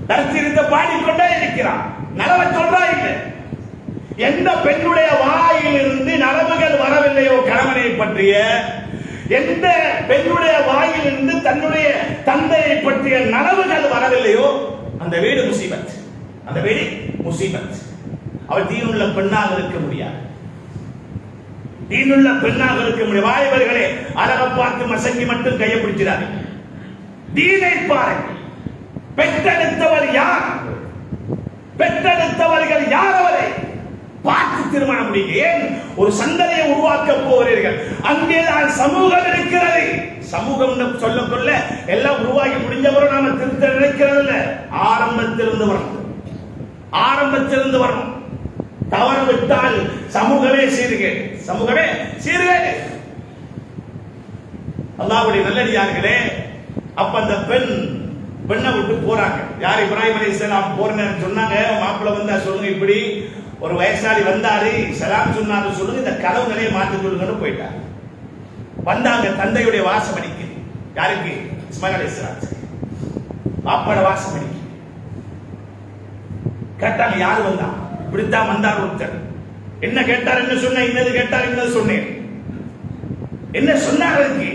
தரிசித்த பாடிக்கொண்டே இருக்கிறான். நலவை சொல்றா இல்லை. எந்த பெண்ணுடைய வாயிலிருந்து நலவுகள் வரவில்லையோ கணவனை பற்றிய, எந்த பெண்ணுடைய வாயிலிருந்து தன்னுடைய தந்தையை பற்றிய நலவுகள் வரவில்லையோ அந்த வீடு முசீபத். அந்த வீடு முசீபத். அவள் தீனுள்ள பெண்ணாக இருக்க முடியாது. தீனுள்ள பெண்ணாக இருக்க முடியாது. வாலிபர்களே, அழக பார்த்து மசங்கி மட்டும் கையை பிடிக்கிறார்கள். தீனை பாருங்கள். பெற்றெடுத்தவர் யார்? பெற்றெடுத்தவர்கள் யார்? அவரை பார்த்து திருமணம் முடியுங்க. ஏன்? ஒரு சந்ததியை உருவாக்க போகிறீர்கள். அங்கேதான் சமூகம் இருக்கிறது. சமூகம் சொல்லக்கொள்ள எல்லாம் உருவாகி முடிஞ்சவரும் நாம திருத்த நினைக்கிறது இல்ல. ஆரம்பத்திலிருந்து வரணும். ஆரம்பத்திலிருந்து வரணும். தவறு விட்டால் சமூகமே சீர்கேடு, சமூகமே சீர்கேடு. அல்லாஹ்வுடைய நல்லடியார்களே, அப்ப அந்த பெண்ணை விட்டு போறாங்க. யார்? இப்ராஹிம் அலைஹிஸ்ஸலாம் போறேன்னு சொன்னாங்க. மாப்பிள்ளை வந்தா சொல்லுங்க, இப்படி ஒரு வயசாளி வந்தாரு, சலாம் சொன்னாரு, சொல்லுங்க, இந்த கதவு நிலையை மாற்றி சொல்லுங்கன்னு போயிட்டாங்க. வந்தாங்க, தந்தையுடைய வாசம் அடிக்கு. யாருக்கு? இஸ்மாயில் அலைஹிஸ்ஸலாம் பாப்பாட வாசம் அடிக்கு. கேட்டாங்க, யாரு வந்தா? இப்படித்தான் வந்தார் ஒருத்தர். என்ன கேட்டார்? என்ன சொன்ன? இன்னது கேட்டார், இன்னது சொன்னேன். என்ன சொன்னார்? அதுக்கு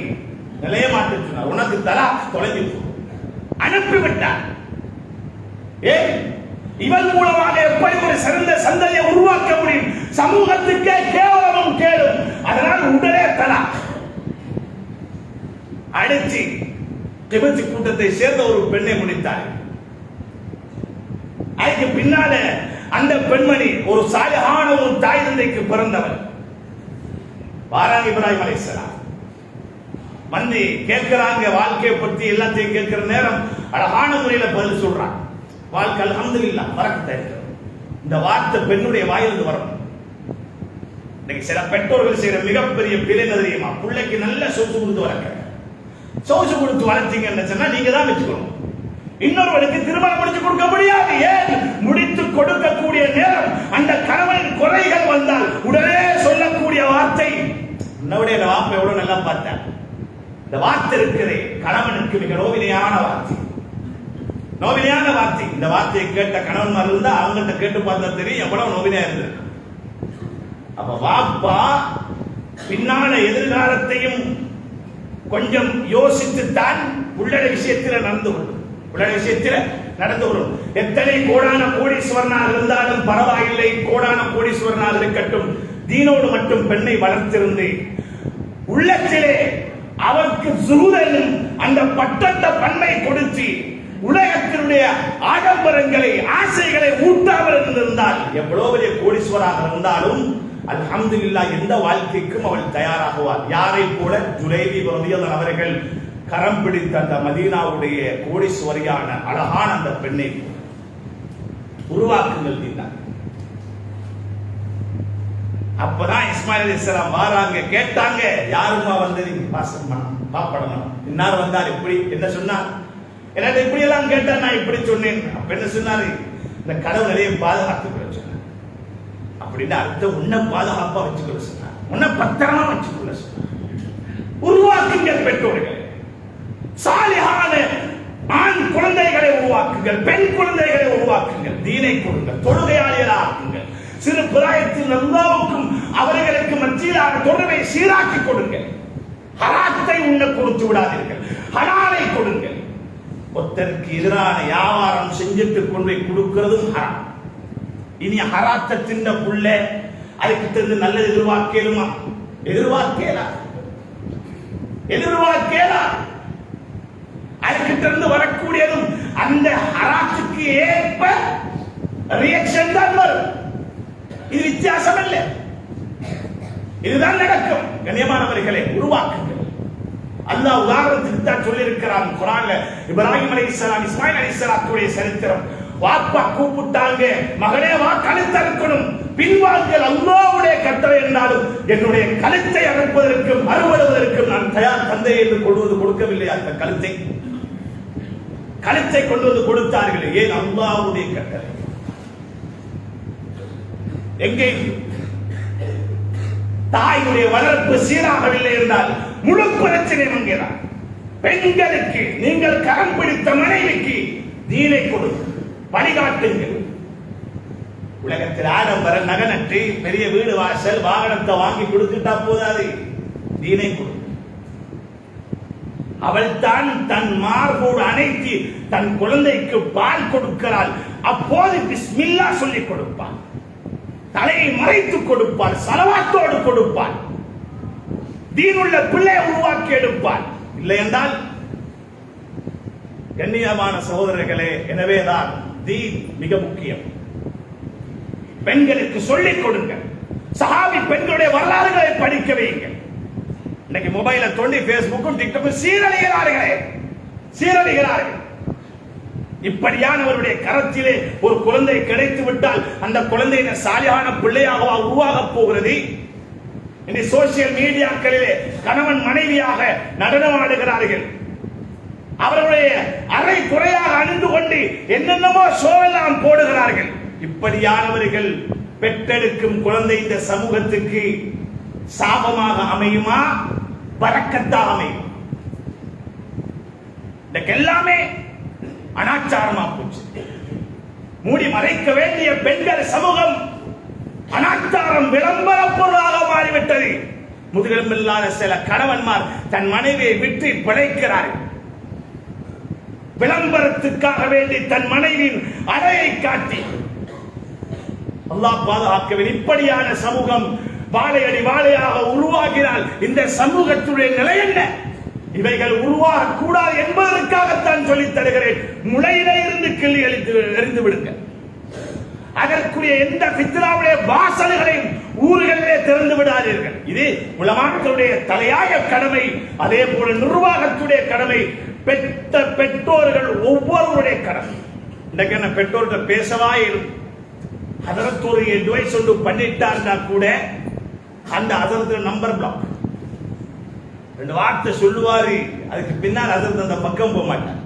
நிலைய மாட்டு சொன்னார். உனக்கு தலா தொலைஞ்சு அனுப்பிவிட்டார். இவன் மூலமாக எப்படி ஒரு சிறந்த சந்ததியை உருவாக்க முடியும்? சமூகத்துக்கே கேவலமும் கேடும். அதனால் உடனே தலா அடிச்சு கிபத்தி கூட்டத்தை சேர்ந்த ஒரு பெண்ணை முடித்தார். அதுக்கு பின்னால அந்த பெண்மணி ஒரு சாலிஹான ஒரு தாய் தந்தைக்கு பிறந்தவர். வாராங்க இப்ராஹிம் அலைஹிஸ்ஸலாம் வந்து கேட்கிறாங்க, வாழ்க்கையை பத்தி எல்லாத்தையும் கேட்கிற நேரம் அழகான முறையில பதில் சொல்றாங்க. வாழ்க்கை அல்ஹம்துலில்லாஹ் பரக்கத்தா இருக்கு. இந்த வார்த்தை பெண்ணுடைய வாயிலிருந்து வரணும். இன்னைக்கு சில பெற்றோர்கள் செய்யற மிகப்பெரிய பிழை தெரியுமா? பிள்ளைக்கு நல்ல சொத்து கொடுத்து வளர்க்க, சொத்து கொடுத்து வளர்த்தீங்கன்னு சொன்னா நீங்க தான் வச்சுக்கணும். இன்னொருவனுக்கு திருமணம் முடிச்சு கொடுக்க முடியாது. ஏன்? முடித்து கொடுக்கக்கூடிய நேரம் அந்த கணவனின் குறைகள் வந்தால் உடனே சொல்லக்கூடிய வார்த்தை, உன்னுடைய வாப்பை எவ்வளவு நல்லா பார்த்தேன். இந்த வார்த்தை இருக்கிறே கணவனுக்கு மிக நோவினையான வார்த்தை, நோவினையான வார்த்தை. இந்த வார்த்தையை கேட்ட கணவன் இருந்தா அவங்கள்ட்ட கேட்டு பார்த்தா தெரியும் எவ்வளவு நோவினையா இருந்திருக்கு. அப்ப வாப்பா பின்னால எதிர்காலத்தையும் கொஞ்சம் யோசித்துத்தான் உள்ளட விஷயத்தில் நடந்து கொள்ளும். நடந்து கொள்ளும். எத்தனை கோடான கோடீஸ்வரனாக இருந்தாலும் பரவாயில்லை, கோடான கோடீஸ்வரனாக இருக்கட்டும், தீனோடு மட்டும் பெண்ணை வளர்த்திருந்து உள்ளத்திலே அவருக்கு சுருதனும் அந்த பட்டத்த பண்பை கொடுத்து உலகத்தினுடைய ஆடம்பரங்களை ஆசைகளை ஊட்டாமல் இருந்திருந்தால் எவ்வளவு பெரிய கோடீஸ்வராக இருந்தாலும் அல்ஹம்துலில்லாஹ் எந்த வாழ்க்கைக்கும் அவள் தயாராகுவார். யாரை போல ஜுலைபி ரலியல்லாஹு அவர்கள் கரம் பிடித்த அந்த மதீனாவுடைய கோடீஸ்வரியான அழகான அந்த பெண்ணை உருவாக்குங்கள் தீர்ந்தார். அப்பதான் இஸ்மாயில் அலைஹிஸ்ஸலாம் வாராங்க, கேட்டாங்க, யாருமா வந்தது? பாசம் பாப்படணும். இன்னார் வந்தார், இப்படி என்ன சொன்னார்? என்ன இப்படி எல்லாம் கேட்டா நான் இப்படி சொன்னேன். அப்ப என்ன சொன்னாரு? இந்த கடவுள் நிறைய பாதுகாத்துக்கொள்ள சொன்னார். அப்படின்னு அர்த்தம், உன்னை பாதுகாப்பா வச்சுக்கொள்ள சொன்னார், உன்னை பத்திரமா வச்சுக்கொள்ள சொன்னார். உருவாக்குங்கள் பெற்றோர்கள், சாலிஹான ஆண் குழந்தைகளை உருவாக்குங்கள், பெண் குழந்தைகளை உருவாக்குங்கள், தீனை கொடுங்கள், தொழுகையாளிகளை ஆக்குங்கள், சிறு பிராயத்தில் அல்லாஹ்வுக்கும் அவர்களுக்கு மத்தியிலான தொடர்பை சீராக்கி கொடுங்கள். ஹராத்தை உண்ண கொடுத்து விடாதீர்கள், ஹலாலை கொடுங்கள். ஒருத்தருக்கு எதிரான வியாபாரம் செஞ்சுட்டு கொண்டு போய் கொடுக்கிறதும் ஹராம். இனி ஹராத்தை தின்ன புள்ள அதுக்கு தெரிந்து நல்லது எதிர்பார்க்கலுமா? எதிர்பார்க்கலா. அதுக்கிட்ட இருந்து வரக்கூடியதும் அந்த ஹராத்துக்கு ஏற்ப ரியாக்ஷன் தான் வரும். இது வித்தியாசம் இல்லை, இதுதான் நடக்கும். கண்ணியமானவர்களே, உருவாக்குங்கள். அல்லாஹ் உதாரணத்துக்கு தான் சொல்லி இருக்கிறான் குர்ஆன்ல. இப்ராஹிம் அலைஹிஸ்ஸலாம் இஸ்மாயில் அலைஹிஸ்ஸலாத்துடைய சரித்திரம். வாப்பா கூப்பிட்டாங்க, மகனே வா கழுத்தை அறுக்கணும், பின்வாங்கல் அல்லாஹ்வுடைய கட்டளை என்றாலும் என்னுடைய கழுத்தை அறுப்பதற்கும் அறுவடுவதற்கும் நான் தயார் தந்தை என்று கொடுக்கவில்லை. அந்த கழுத்தை கொண்டு வந்து கொடுத்தார்கள். ஏன்? அல்லாஹ்வுடைய கட்டளை. எங்கே தாயுடைய வளர்ப்பு சீராகவில்லை என்றால் முழு பிரச்சனை அங்கேதான். பெண்களுக்கு நீங்கள் கரம் பிடித்த மனைவிக்கு தீனை கொடுங்க, வழிகாட்டுங்கள். உலகத்தில் ஆடம்பர நகை நட்டு பெரிய வீடு வாசல் வாகனத்தை வாங்கி கொடுத்துட்டா போதாது, தீனை கொடுங்க. அவள் தான் தன் மார்போடு அணைத்து தன் குழந்தைக்கு பால் கொடுக்கிறாள். அப்போது பிஸ்மில்லா சொல்லிக் கொடுப்பாள், தலையை மறைத்து கொடுப்பாள், சலவாத்தோடு கொடுப்பாள், தீனுள்ள பிள்ளை உருவாக்கி எடுப்பாள். இல்லை என்றால் கண்ணியமான சகோதரர்களே, எனவேதான் தீன் மிக முக்கியம். பெண்களுக்கு சொல்லிக் கொடுங்க. சஹாபி பெண்களுடைய வரலாறுகளை படிக்க வையுங்கள். இன்னைக்கு மொபைல தோண்டி பேஸ்புக்கும் டிக்டாக்கும் சீரழிகிறார்கள். இப்படியானவருடைய கரத்திலே ஒரு குழந்தை கிடைத்து விட்டால் அந்த குழந்தை சாலியான பிள்ளையாக உருவாக போகிறது. இந்த சோசியல் மீடியாக்களிலே கணவன் மனைவியாக நடனமாடுகிறார்கள். அவர்களுடைய அரை குறையாக அணிந்து கொண்டு என்னென்னமோ ஷோவெல்லாம் போடுகிறார்கள். இப்படியானவர்கள் பெற்றெடுக்கும் குழந்தை இந்த சமூகத்துக்கு சாபமாக அமையுமா, பரக்கத்தாக அமையும்? எல்லாமே அனாச்சாரமா போச்சு. மூடி மறைக்க வேண்டிய பெண்கள் சமூகம் அனாச்சாரம் விளம்பர பொருளாக மாறிவிட்டது. முதுகெலும்பில்லாத சில கணவன்மார் தன் மனைவியை விட்டு பிழைக்கிறார்கள். விளம்பரத்துக்காக வேண்டி தன் மனைவியின் அறையை காட்டி அல்லாஹ் பாதுகாக்கவே. இப்படியான சமூகம் வாழையடி வாழையாக உருவாகினால் இந்த சமூகத்துடைய நிலை என்ன? இவைகள் உருவாக கூடாது என்பதற்காகத்தான் சொல்லித் தருகிறேன். முளையிலே இருந்து கிள்ளி எறிந்து விடுங்க. அதற்குரிய எந்த பித்ராவுடைய வாசல்களையும் ஊர்களிலே திறந்து விடாதீர்கள். இது உலமாக்களுடைய தலையாய கடமை. அதே போல நிர்வாகத்துடைய கடமை, பெற்ற பெற்றோர்கள் ஒவ்வொருவருடைய கடமை. இன்றைக்கு என்ன பெற்றோர்கள் பேசவா இருக்கும். அதற்கு ஒரு அட்வைஸ் ஒன்று பண்ணிட்டார்னா கூட அந்த அதற்கு நம்பர் பிளாக், 2 வார்த்தை சொல்லுவாரு, அதுக்கு பின்னால் அதற்கு அந்த பக்கம் போக மாட்டார்.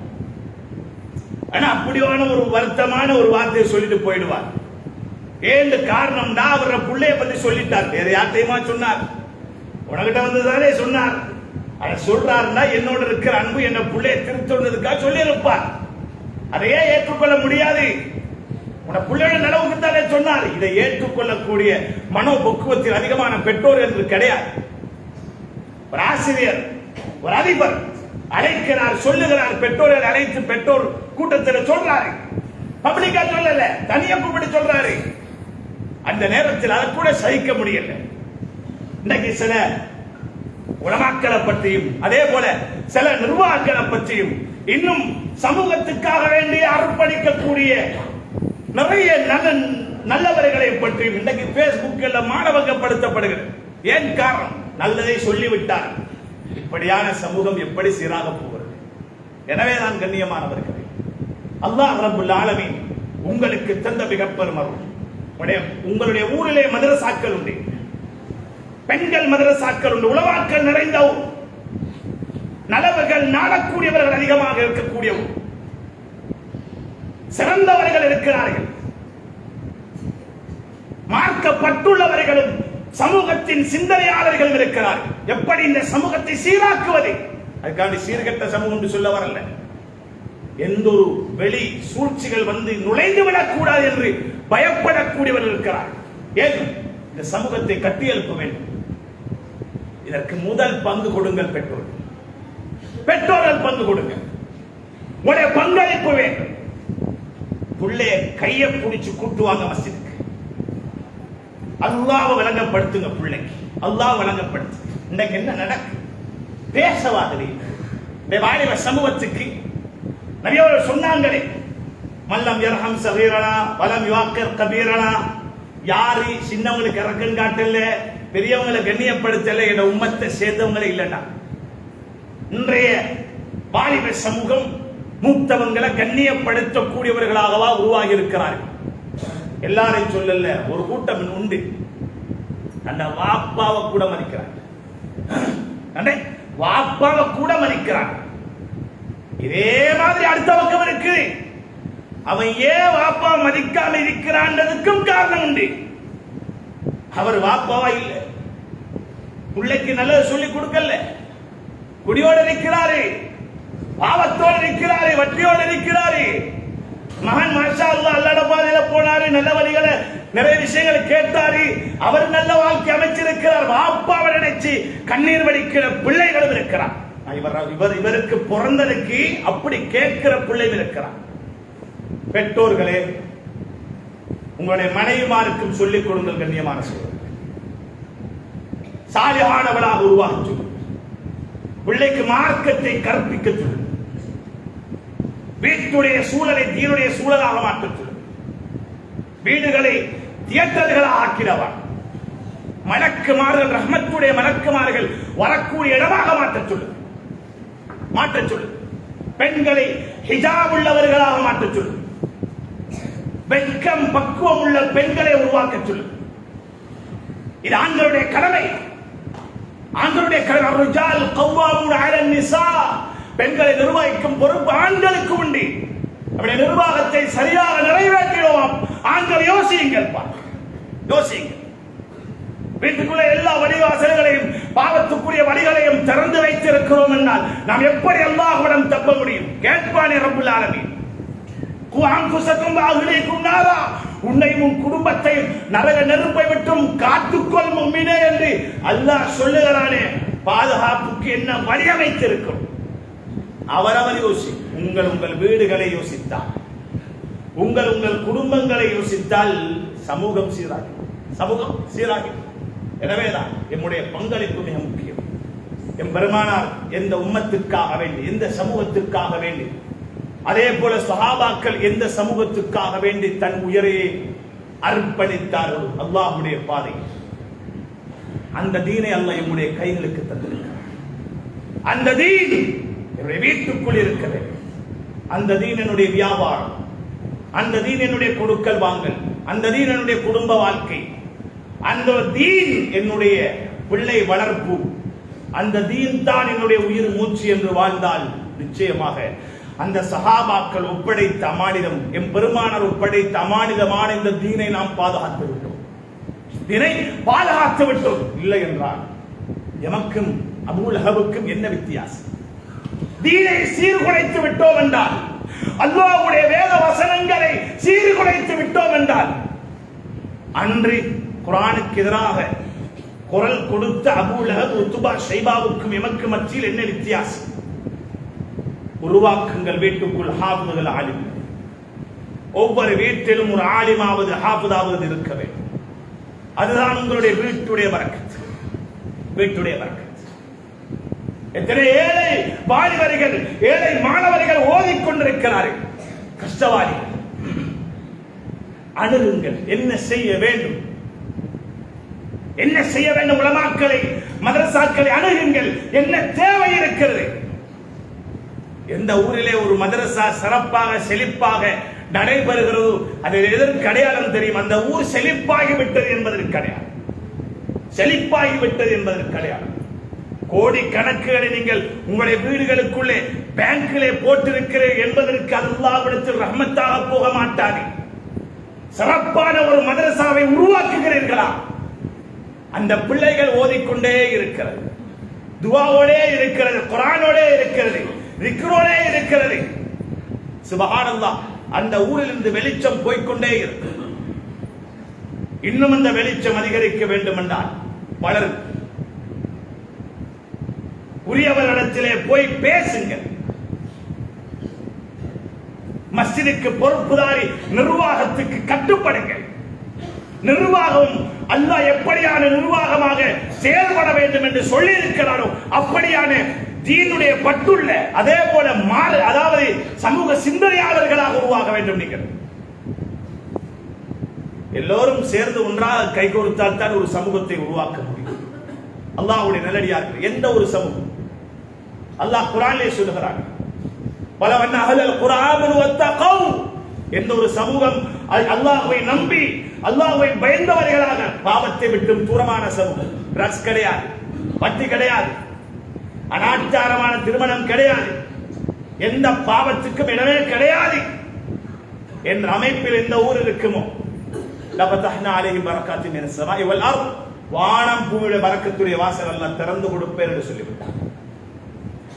ஆனா அப்படியான ஒரு வருத்தமான ஒரு வார்த்தையை சொல்லிட்டு போயிடுவார். ஏழு காரணம் தான் அவர பிள்ளைய பத்தி சொல்லிட்டார். வேற யார்த்தையுமா சொன்னார்? உனக்கிட்ட வந்ததானே சொன்னார். அதை சொல்றாருன்னா என்னோட இருக்கிற அன்பு என்ன பிள்ளைய திருத்தொன்னதுக்காக சொல்லி இருப்பார். அதையே ஏற்றுக்கொள்ள முடியாது. உன பிள்ளையோட நிலவுக்கு தானே சொன்னார். இதை ஏற்றுக்கொள்ளக்கூடிய மனோபக்குவத்தில் அதிகமான பெற்றோர் என்று கிடையாது. ஒரு ஆசிரியர், ஒரு அதிபர் அழைக்கிறார், சொல்லுகிறார், பெற்றோரை அழைத்து பெற்றோர் கூட்டத்தில் சொல்றாரு. பப்ளிக்கா சொல்லல, தனியா கூப்பிட்டு சொல்றாரு. அந்த நேரத்தில் அதை கூட சகிக்க முடியல. இன்னைக்கு சில உலமாக்களை பற்றியும் அதே போல சில நிர்வாகங்களை பற்றியும் இன்னும் சமூகத்துக்காக வேண்டி அர்ப்பணிக்கக்கூடிய நிறைய நல்லவர்களை பற்றியும் இன்னைக்கு பேஸ்புக்கில் மானவங்கப்படுத்தப்படுகிறது. ஏன் காரணம்? நல்லதை சொல்லிவிட்டார். இப்படியான சமூகம் எப்படி சீராக போகிறது? எனவே நான் கண்ணியமானவர்களே, அல்லாஹ் ரப்புல் ஆலமீன் உங்களுக்கு தந்த மிக பெருமரும். உங்களுடைய ஊரிலே மதரசாக்கள் உண்டு, பெண்கள் மதரசாக்கள் உண்டு, உலமாக்கள் நிறைந்த ஊர், நலவுகள் நாடக்கூடியவர்கள் அதிகமாக இருக்கக்கூடிய ஊர், சிறந்தவர்கள் இருக்கிறார்கள், மார்க்கப்பட்டுள்ளவர்களும் சமூகத்தின் சிந்தனையாளர்கள் இருக்கிறார்கள். எப்படி இந்த சமூகத்தை சீராக்குவது? அதுக்காண்டி சீர்கெட்ட சமூகம் சொல்ல வரல. எந்த ஒரு வெளி சூழ்ச்சிகள் வந்து நுழைந்து விடக்கூடாது என்று பயப்படக்கூடியவர்கள் இருக்கிறார்கள். ஏன் இந்த சமூகத்தை கட்டியெழுப்ப வேண்டும்? இதற்கு முதல் பங்கு கொடுங்கள் பெற்றோர்கள். பெற்றோர்கள் பங்கு கொடுங்கள். உடைய பங்களிப்பு வேண்டும். புள்ளைய கையை பிடிச்சு கூட்டுவாங்க மஸ்ஜிதுக்கு. அல்லாஹ்வை வழங்கப்படுத்துங்க பிள்ளைக்கு. அல்லாஹ் வழங்கப்படுத்து. இன்னைக்கு என்ன நடக்கு? பேசவாதே வாலிப சமூகத்துக்கு நபி அவர்கள் சொன்னாங்களே, மல்லம் யர்ஹம் சகீரனா வலம் யுவாக்கிர் கபீரனா. யாரு சின்னவங்களுக்கு இறக்கம் காட்டல, பெரியவங்களை கண்ணியப்படுத்தல, என்ற உம்மத்தை சேர்ந்தவங்களே இல்லைன்னா. இன்றைய வாலிப சமூகம் மூத்தவங்களை கண்ணியப்படுத்தக்கூடியவர்களாகவா உருவாகி இருக்கிறார்கள். எல்லாரையும் சொல்லல, ஒரு கூட்டம் உண்டு. அந்த வாப்பாவை கூட மதிக்கிறாங்க. வாப்பாவை கூட மதிக்கிறாங்க. இதே மாதிரி அடுத்த பக்கம் இருக்கு. அவன் ஏன் வாப்பா மதிக்காம இருக்கிறான்றதுக்கும் காரணம் உண்டு. அவர் வாப்பாவா இல்ல, பிள்ளைக்கு நல்லது சொல்லி கொடுக்கல, குடியோடு இருக்கிறாரு, பாவத்தோடு இருக்கிறாரு, வட்டியோடு இருக்கிறாரு. மகன் மாஷா அல்லாஹ் அல்லாஹ்வுடைய பாதையில போனாரு, நல்ல வழிகளை நிறைய விஷயங்களை கேட்டாரு, அவர் நல்ல வாழ்க்கை அமைச்சிருக்கிறார். வாப்பாவை நினைச்சு கண்ணீர் வடிக்கிற பிள்ளைகளும் இருக்கிறார். இவருக்கு பிறந்ததுக்கு அப்படி கேட்கிற பிள்ளைகள் இருக்கிறார். பெற்றோர்களே, உங்களுடைய மனைவிமாருக்கும் சொல்லிக் கொடுங்கள் கண்ணியமான சூழல். சாலிஹானவளாக உருவாக சொல்லுங்கள். பிள்ளைக்கு மார்க்கத்தை கற்பிக்க சொல்லுங்கள். வீட்டுடைய சூழலை தீனுடைய சூழலாக மாற்ற சொல்லுங்கள். வீடுகளை தியேட்டர்களாக ஆக்கிடவா. மலக்குமார்கள், ரஹ்மத்துடைய மலக்குமார்கள் வரக்கூடிய இடமாக மாற்ற சொல்லுங்கள். பெண்களை ஹிஜாப் உள்ளவர்களாக மாற்றச் சொல்லு. வெட்கம் பக்குவம் உள்ள பெண்களை உருவாக்க சொல்லு. இது ஆண்களுடைய கடமை. ஆண்களுடைய கடமை. ரிஜால் கவ்வாமூன அலன் நிசா. பெண்களை நிர்வகிக்கும் பொறுப்பு ஆண்களுக்கு உண்டு. அவருடைய நிர்வாகத்தை சரியாக நிறைவேற்றிடுவோம். ஆண்கள் யோசியுங்கள், யோசியுங்கள். வீட்டுக்குள்ள எல்லா வழிவாசல்களையும் பாவத்துக்குரிய வழிகளையும் திறந்து வைத்திருக்கிறோம் என்றால் நாம் எப்படி அல்லாஹ்விடம் தப்ப முடியும்? கேட்பானே ரப்புல் ஆலமீன். உன்னையும் உன் குடும்பத்தையும் நரக நெருப்பை விட்டும் காத்துக்கொள் முஃமினே என்று அல்லாஹ் சொல்லுகிறானே. பாதுகாப்புக்கு என்ன வடிவமைத்திருக்கும்? அவரவர் யோசி. உங்கள் வீடுகளை யோசித்தால், உங்கள் குடும்பங்களை யோசித்தால் சமூகம் சீராகி. எனவேதான் எம்முடைய பங்களிப்பு மிக முக்கியம். எம் பெருமானார் எந்த உம்மத்துக்காக வேண்டி, எந்த சமூகத்துக்காக வேண்டி, அதே போல சஹாபாக்கள் எந்த சமூகத்துக்காக வேண்டி தன் உயிரையை அர்ப்பணித்தார்கள் அல்லாஹ்வுடைய பாதை. அந்த தீனை அல்லாஹ் எம்முடைய கைகளுக்கு தந்திருக்கிறார். அந்த தீன் என்னுடைய வீட்டுக்குள் இருக்கிறது. அந்த தீன் என்னுடைய வியாபாரம், அந்த தீன் என்னுடைய கொடுக்கல் வாங்கல், அந்த தீன் என்னுடைய குடும்ப வாழ்க்கை, அந்த தீன் என்னுடைய பிள்ளை வளர்ப்பு, அந்த தீன் தான் என்னுடைய உயிர் மூச்சு என்று வாழ்ந்தால் நிச்சயமாக அந்த சஹாபாக்கள் ஒப்படைத்த அமானிதம், எம் பெருமானார் ஒப்படைத்த அமானிதமான இந்த தீனை நாம் பாதுகாத்து விட்டோம். தீனை பாதுகாத்து விட்டோம். இல்லை என்றால் எமக்கும் அபூ லஹபுக்கும் என்ன வித்தியாசம்? தீனை சீர்குலைத்து விட்டோம் என்றால், அல்லாஹ்வுடைய வேத வசனங்களை சீர்குலைத்து விட்டோம் என்றால், அன்று குர்ஆனுக்கு எதிராக குரல் கொடுத்த அபூ லஹப், உத்பா, ஷைபாவுக்கும் எமக்கு மத்தியில் என்ன வித்தியாசம்? உருவாக்குங்கள் வீட்டுக்குள் ஹாஃபிதுல் ஆலிம். ஒவ்வொரு வீட்டிலும் ஒரு ஆலிமாவது ஹாஃபிதாவது இருக்க வேண்டும். அதுதான் உங்களுடைய வீட்டுடைய பரக்கத். வீட்டுடைய பரக்கத். எத்தனை ஏழை வாலிபர்கள், ஏழை மாணவர்கள் ஓதிக்கொண்டிருக்கிறார்கள். கஷ்டவாளிகள் அணுகுங்கள். என்ன செய்ய வேண்டும்? என்ன செய்ய வேண்டும்? உலமாக்களை, மதரசாக்களை அணுகுங்கள். என்ன தேவை இருக்கிறது? எந்த ஊரிலே ஒரு மதரசா சிறப்பாக செழிப்பாக நடைபெறுகிறதோ அது எதற்கு அடையாளம் தெரியும்? அந்த ஊர் செழிப்பாகிவிட்டது என்பதற்கு அடையாளம். செழிப்பாகிவிட்டது என்பதற்கு அடையாளம். கோடி கணக்குகளை நீங்கள் உங்களுடைய வீடுகளுக்குள்ளே பேங்கிலே போட்டிருக்கிறீர்கள் என்பதற்கு அல்லாஹ்விடத்தில் ரஹ்மத்தாக போக மாட்டாது. சிறப்பான ஒரு மதரசாவை உருவாக்குகிறீர்களா? அந்த பிள்ளைகள் ஓதிக்கொண்டே இருக்கிறது, துஆவோடே இருக்கிறது, குர்ஆனோடே இருக்கிறது, திக்ரோடே இருக்கிறது. சுப்ஹானல்லாஹ். அந்த ஊரிலிருந்து வெளிச்சம் போய்கொண்டே இருக்கு. இன்னும் அந்த வெளிச்சம் அதிகரிக்க வேண்டும் என்றால் பலர் உரியவரிடத்திலே போய் பேசுங்கள். மஸ்ஜிதுக்கு பொறுப்புதாரி நிர்வாகத்துக்கு கட்டுப்படுங்கள். நிர்வாகம் அல்லாஹ் எப்படியான நிர்வாகமாக செயல்பட வேண்டும் என்று சொல்லி இருக்கிறாரோ அப்படியான தீனுடைய பட்டுள்ள, அதே போல அதாவது சமூக சிந்தனையாளர்களாக உருவாக வேண்டும். நீங்கள் எல்லோரும் சேர்ந்து ஒன்றாக கை கோர்த்தால் தான் ஒரு சமூகத்தை உருவாக்க முடியும். அல்லாஹ்வுடைய நல்லடியார்கள் எந்த ஒரு சமூகம், அல்லாஹ் குர்ஆனிலே சொல்கிறார், வலவன் அஹ்லல் குர்ஆன் வத்தகௌ. எந்த ஒரு சமூகம் அல்லாஹ்வை நம்பி அல்லாஹ்வை பயந்தவர்களாக பாவத்தை விட்டு தூரமான சமூகம், ட்ரக்ஸ் கிடையாது, வட்டி கிடையாது, அனாச்சாரமான திருமணம் கிடையாது, எந்த பாவத்துக்கும் இடமே கிடையாது என்ற அமைப்பில் எந்த ஊர் இருக்குமோ, லஃபதஹ்னா அலைஹிம் பரக்காத்தின் மினஸ் ஸமாஇ வல் அர்த், வானம் பூமியுடைய பரக்கத்துடைய வாசல் அல்லாஹ் திறந்து கொடுப்பேன் என்று சொல்லிவிட்டார்.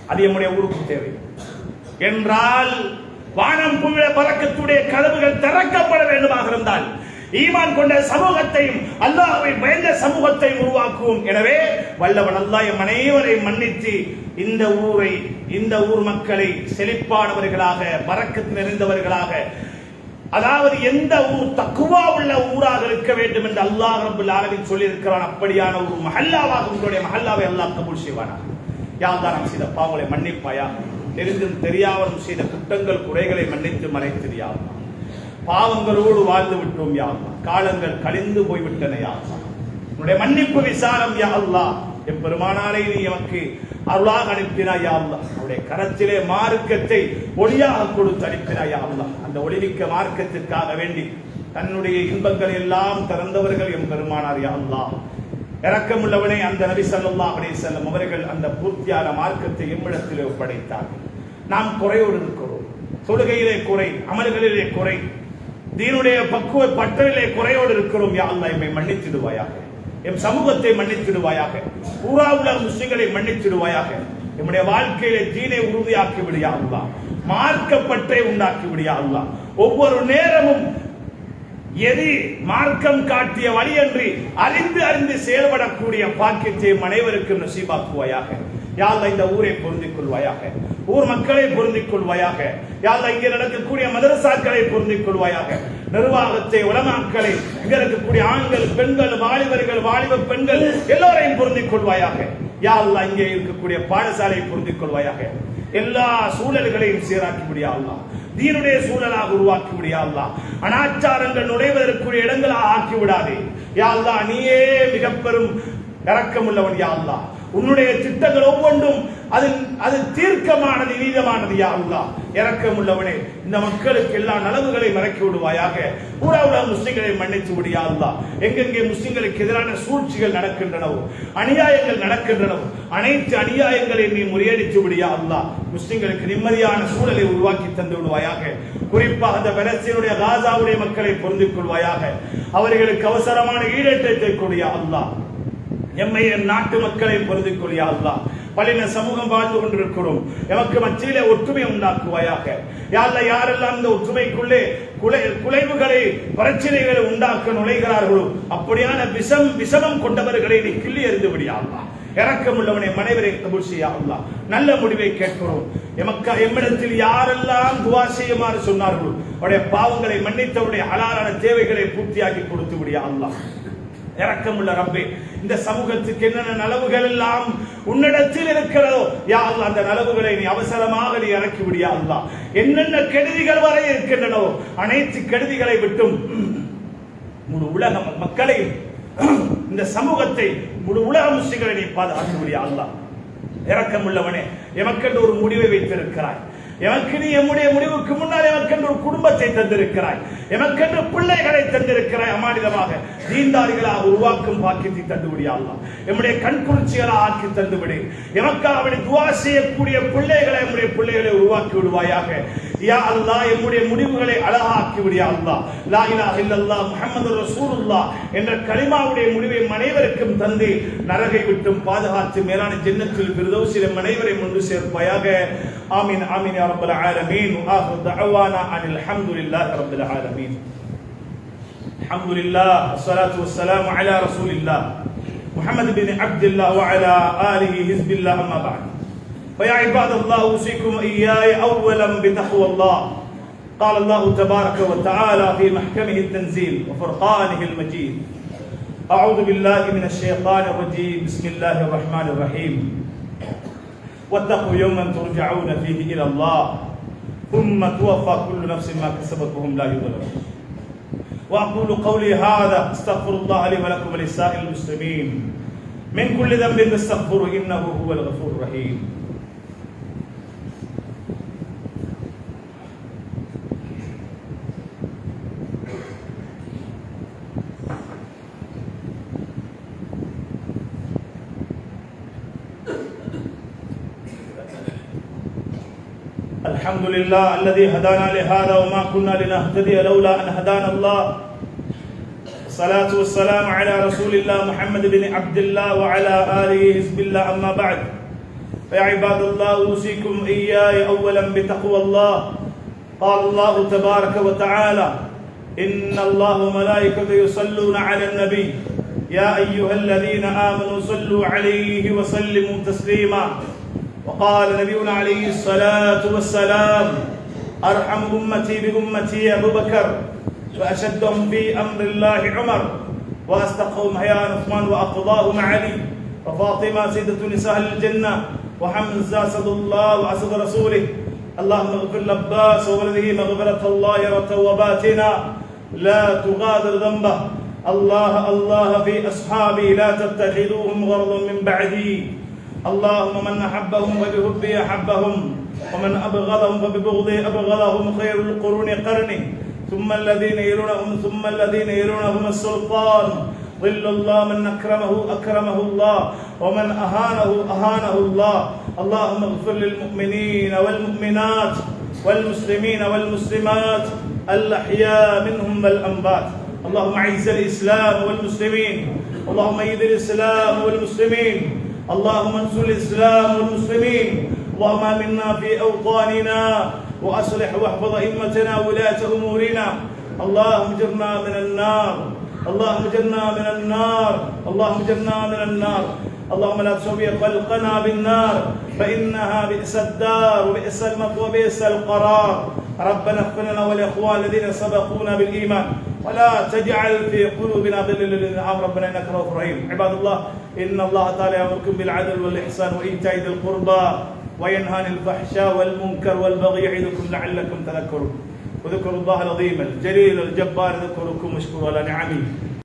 அது நம்முடைய ஊருக்கு தேவை என்றால் வானம் பூமியுடைய பரக்கத்துடைய கதவுகள் திறக்கப்பட வேண்டுமாக இருந்தால் ஈமான் கொண்ட சமூகத்தையும் அல்லாஹ்வை பயந்த சமூகத்தையும் உருவாக்குவோம். எனவே வல்லவன் அல்லாஹ் எம் அனைவரையும் மன்னித்து இந்த ஊரை, இந்த ஊர் மக்களை செழிப்பானவர்களாக, பரக்கத் நிறைந்தவர்களாக, அதாவது எந்த ஊர் தக்குவா உள்ள ஊராக இருக்க வேண்டும் என்று அல்லாஹ் ரப்பல் ஆலமீன் சொல்லி இருக்கிறான். அப்படியான ஒரு மஹல்லாவாக உங்களுடைய மஹல்லாவை அல்லாஹ் கபூல் செய்வானா. யா அல்லாஹ் நாம் செய்த பாவங்களை மன்னிப்பாயா. தெரிந்தும் தெரியாமலும் செய்த குற்றங்கள் குறைகளை மன்னித்து மறைத்தியா. பாவங்களோடு வாழ்ந்து விட்டோம் யா அல்லாஹ். காலங்கள் கழிந்து போய்விட்டன யா அல்லாஹ். உன்னுடைய மன்னிப்பு விசாலம் யா அல்லாஹ். எம்பெருமானாரை நீ எமக்கு அருளாக அனுப்பினாய் யா அல்லாஹ். அவருடைய கரத்திலே மார்க்கத்தை ஒளியாக கொடுத்து அனுப்பினாய் யா அல்லாஹ். அந்த ஒளிமிக்க மார்க்கத்திற்காக வேண்டி தன்னுடைய இன்பங்களை எல்லாம் திறந்தவர்கள் எம்பெருமானார் யா அல்லாஹ். இரக்கமுள்ளவனே, அந்த நபி ஸல்லல்லாஹு அலைஹி வஸல்லம் அவர்கள் அந்த பூர்த்தியான மார்க்கத்தை எம்மிடத்திலே ஒப்படைத்தார்கள். நாம் குறையோடு இருக்கிறோம். தொழுகையிலே குறை, அமல்களிலே குறை, தீனுடைய பக்குவ பற்றிலே குறையோடு இருக்கிறோம். யா அல்லாஹ் எம்மை மன்னித்திடுவாயாக, எம் சமூகத்தை மன்னித்திடுவாயாக, பூரா உலக முஸ்லிம்களை மன்னித்திடுவாயாக. நம்முடைய வாழ்க்கையிலே தீனை உறுதியாக்கி விடியா அல்லாஹ், மார்க்கப்பற்றை உண்டாக்கி விடியா அல்லாஹ். ஒவ்வொரு நேரமும் எது மார்க்கம் காட்டிய வழி என்று அறிந்து செயல்படக்கூடிய பாக்கியத்தை அனைவருக்கும் நசீபாக்குவாயாக. யா அல்லாஹ் இந்த ஊரை பொருந்திக் கொள்வாயாக, ஊர் மக்களை பொருந்திக் கொள்வாயாக. யா அல்லாஹ் இங்கே நடக்கக்கூடிய மதரசாக்களை பொருந்திக் கொள்வாயாக, நிர்வாகத்தை, உலமாக்களை, இங்கே இருக்கக்கூடிய ஆண்கள், பெண்கள், வாலிபர்கள், வாலிப பெண்கள் எல்லோரையும் பொருந்திக் கொள்வாயாக. யா அல்லாஹ் இங்கே இருக்கக்கூடிய பாடசாலையை பொருந்திக் கொள்வாயாக. எல்லா சூழல்களையும் சீராக்கி விடியா அல்லாஹ், தீனுடைய சூழலாக உருவாக்கி விடியா அல்லாஹ். அனாச்சாரங்கள் நுழைவதற்குரிய இடங்களாக ஆக்கி விடாதே யா அல்லாஹ். நீயே மிக பெரும் இரக்கமுள்ளவன் யா அல்லாஹ். உன்னுடைய திட்டங்கள் ஒவ்வொன்றும் அது தீர்க்கமானது, நீதமானது யா அல்லாஹ். இரக்கமுள்ளவனே, இந்த மக்களுக்கு எல்லா நலவுகளையும் இறக்கி விடுவாயாக. பூரா உலக முஸ்லிம்களை மன்னித்து விடியா அல்லாஹ். எங்கெங்கே முஸ்லிம்களுக்கு எதிரான சூழ்ச்சிகள் நடக்கின்றனவோ, அநியாயங்கள் நடக்கின்றனவோ, அனைத்து அநியாயங்களையும் நீ முறியடித்து விடியா அல்லாஹ். முஸ்லிம்களுக்கு நிம்மதியான சூழலை உருவாக்கி தந்து விடுவாயாக. குறிப்பாக அந்த பலஸ்தீனுடைய காசாவுடைய மக்களை பொருந்திக் கொள்வாயாக. அவர்களுக்கு அவசரமான ஈடேற்றத்தை கொடியா அல்லாஹ். எம்மை நாட்டு மக்களை பொருந்திக் கொள்ளியா அல்லாஹ். பலின சமூகம் வாழ்ந்து கொண்டிருக்கிறோம், எமக்கு மத்தியிலே ஒற்றுமை உண்டாக்குவாயாக. யா அல்லாஹ், யாரெல்லாம் இந்த ஒற்றுமைக்குள்ளே குலைவுகளை, பிரச்சனைகளை உண்டாக்க நுழைகிறார்களோ அப்படியான விஷமம் கொண்டவர்களை நீ கிள்ளி எறிந்து விடியா அல்லாஹ். இரக்கமுள்ளவனை மனைவரை கபூல் செய்யா அல்லாஹ். நல்ல முடிவை கேட்கிறோம். எம்மிடத்தில் யாரெல்லாம் துவா செய்யுமாறு சொன்னார்களோ அவருடைய பாவங்களை மன்னித்தவருடைய ஹலாலான தேவைகளை பூர்த்தியாக்கி கொடுத்து விடியா அல்லாஹ். இரக்கமுள்ள ரப்பே, இந்த சமூகத்துக்கு என்னென்ன நலவுகள் எல்லாம் உன்னிடத்தில் இருக்கிறதோ யா அல்லாஹ், அந்த நலவுகளை நீ அவசரமாக நீ இறக்கி விடியா அல்லாஹ். என்னென்ன கெடுதிகள் வரை இருக்கின்றனோ அனைத்து கெடுதிகளை விட்டும் முழு உலக மக்களையும், இந்த சமூகத்தை, முழு உலக முஸ்லிம்களை நீ பாதுகாத்து விடியா அல்லாஹ். இரக்கமுள்ளவனே, எமக்கென்று ஒரு முடிவை வைத்திருக்கிறாய். எமக்கு நீ எம்முடைய முடிவுக்கு முன்னால் எமக்கென்று ஒரு குடும்பத்தை தந்திருக்கிறாய், எமக்கென்று பிள்ளைகளை தந்திருக்கிறாய். அமானிதமாக தீன்தாரிகளாக உருவாக்கும் பாக்கியத்தை தந்துவிடியா அல்லாஹ். எம்முடைய கண்குளிர்ச்சிகளாக ஆக்கி தந்துவிடு. எமக்காக அவனை துவா செய்யக்கூடிய பிள்ளைகளை, எம்முடைய பிள்ளைகளை உருவாக்கி விடுவாயாக. யா அல்லாஹ், எம்முடைய முடிவுகளை அழகாக்கி விடியா அல்லாஹ். லா இலாஹ இல்லல்லாஹ் முஹம்மது ரசூலுல்லாஹ் என்ற கலிமாவுடைய முடிவை அனைவருக்கும் தந்து நரகை விட்டும் பாதுகாத்து மேலான ஜன்னத்துல் ஃபிர்தௌஸில் அனைவரையும் ஒன்று சேர்ப்பாயாக. ஆமீன் ஆமீன் யா ரப்பல் ஆலமீன். وآخر دعوانا أن الحمد لله رب العالمين. الحمد لله والصلاة والسلام على رسول الله محمد بن عبد الله وعلى آله حزب الله. أما بعد، فيا عباد الله، أوصيكم إياي أولا بتقوى الله. قال الله تبارك وتعالى في محكمه التنزيل وفرقانه المجيد: أعوذ بالله من الشيطان الرجيم، بسم الله الرحمن الرحيم. واتقوا يوما ترجعون فيه إلى الله ثم توفى كل نفس ما كسبت وهم لا يظلمون. وأقول قولي هذا، استغفر الله لي ولكم ولسائر المسلمين من كل ذنب فاستغفروه إنه هو الغفور الرحيم. الحمد لله الذي هدانا لهذا وما كنا لنهتدي لولا أن هدانا الله. الصلاة والسلام على رسول الله محمد بن عبد الله وعلى آله حزب الله. أما بعد، فيا عباد الله، أوصيكم إياي أولا بتقوى الله. قال الله تبارك وتعالى: إن الله وملائكته يصلون على النبي يا أيها الذين آمنوا صلوا عليه وسلموا تسليما. وقال نبينا عليه الصلاة والسلام: أرحم أمتي بأمتي أبو بكر، وأشدهم في أمر الله عمر، وأصدقهم حياء عثمان، وأقضاهم علي، وفاطمة سيدة نساء الجنة، وحمزة أسد الله وأسد رسوله. اللهم اغفر لعباس وولده مغفرة الله وتوباتنا، لا تغادر ذنبه. الله الله في أصحابي لا تتخذوهم غرضا من بعدي اللهم من أحبهم فبحبي أحبهم ومن أبغضهم فببغضي أبغضهم خير القرون قرني ثم الذين يلونهم ثم الذين يلونهم السلطان ظل الله من أكرمه أكرمه الله ومن أهانه أهانه الله اللهم اغفر للمؤمنين والمؤمنات والمسلمين والمسلمات الأحياء منهم والأموات اللهم أعز الإسلام والمسلمين اللهم أيد الإسلام والمسلمين اللهم انصر الإسلام والمسلمين اللهم آمنا في أوطاننا وأصلح واحفظ أئمتنا وولاة أمورنا اللهم اجرنا من النار اللهم اجرنا من النار اللهم اجرنا من النار اللهم لا تسوي خلقنا بالنار فإنها بئس الدار وبئس المثوى وبئس القرار ربنا اغفر لنا ولإخوان الذين سبقونا بالإيمان ولا تجعل في قلوبنا غلا للذين آمنوا ربنا إنك رؤوف رحيم عباد الله إن الله تعالى يأمركم بالعدل والإحسان وإيتاء ذي القربى وينهى عن الفحشاء والمنكر والبغي يعظكم لعلكم تذكرون وذكروا الله العظيم الجليل الجبار يذكركم واشكروا على نعمه